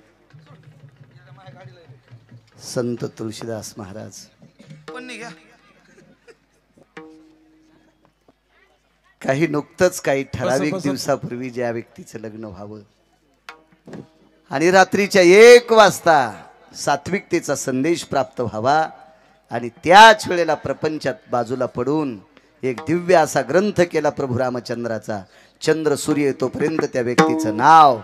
[SPEAKER 2] संत तुळशीदास महाराज, काही नुकतंच काही ठराविक दिवसापूर्वी ज्या व्यक्तीचं लग्न व्हावं आणि रात्रीच्या 1 वाजता सात्विकतेचा संदेश प्राप्त व्हावा आणि त्याच वेळेला प्रपंचात बाजूला पडून एक दिव्य असा ग्रंथ केला प्रभू रामचंद्राचा. चंद्र सूर्य तोपर्यंत त्या व्यक्तीचं नाव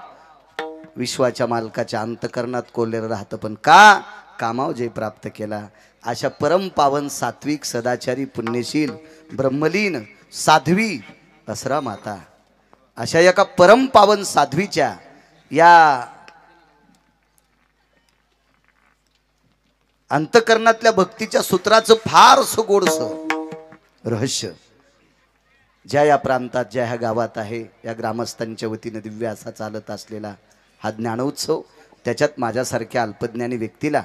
[SPEAKER 2] विश्वाच्या मालकाच्या अंतकरणात कोरलेलं राहतं. पण का? कामाव जय प्राप्त केला. अशा परम पावन सात्विक सदाचारी पुण्यशील ब्रह्मलीन साध्वी असरा माता, अशा एका परम पावन साध्वीच्या या अंतकरणातल्या भक्तीच्या सूत्राचं फारसं गोडसं रहस्य ज्या या प्रांतात ज्या ह्या गावात आहे, या ग्रामस्थांच्या वतीने दिव्य असा चालत असलेला हा ज्ञानोत्सव, त्याच्यात माझ्यासारख्या अल्पज्ञानी व्यक्तीला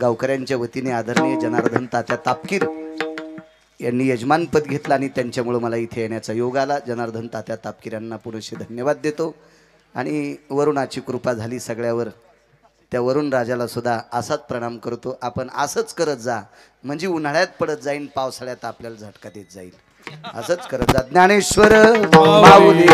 [SPEAKER 2] गावकऱ्यांच्या वतीने आदरणीय जनार्दन तात्या तापकीर यांनी यजमानपद घेतलं आणि त्यांच्यामुळे मला इथे येण्याचा योग आला. जनार्दन तात्या तापकीर यांना पुरेसे धन्यवाद देतो. आणि वरुणाची कृपा झाली सगळ्यावर, त्या वरुण राजाला सुद्धा असाच प्रणाम करतो. आपण असंच करत जा, म्हणजे उन्हाळ्यात पडत जाईन, पावसाळ्यात आपल्याला झटका देत जाईल. असंच करत जा. ज्ञानेश्वर माऊली.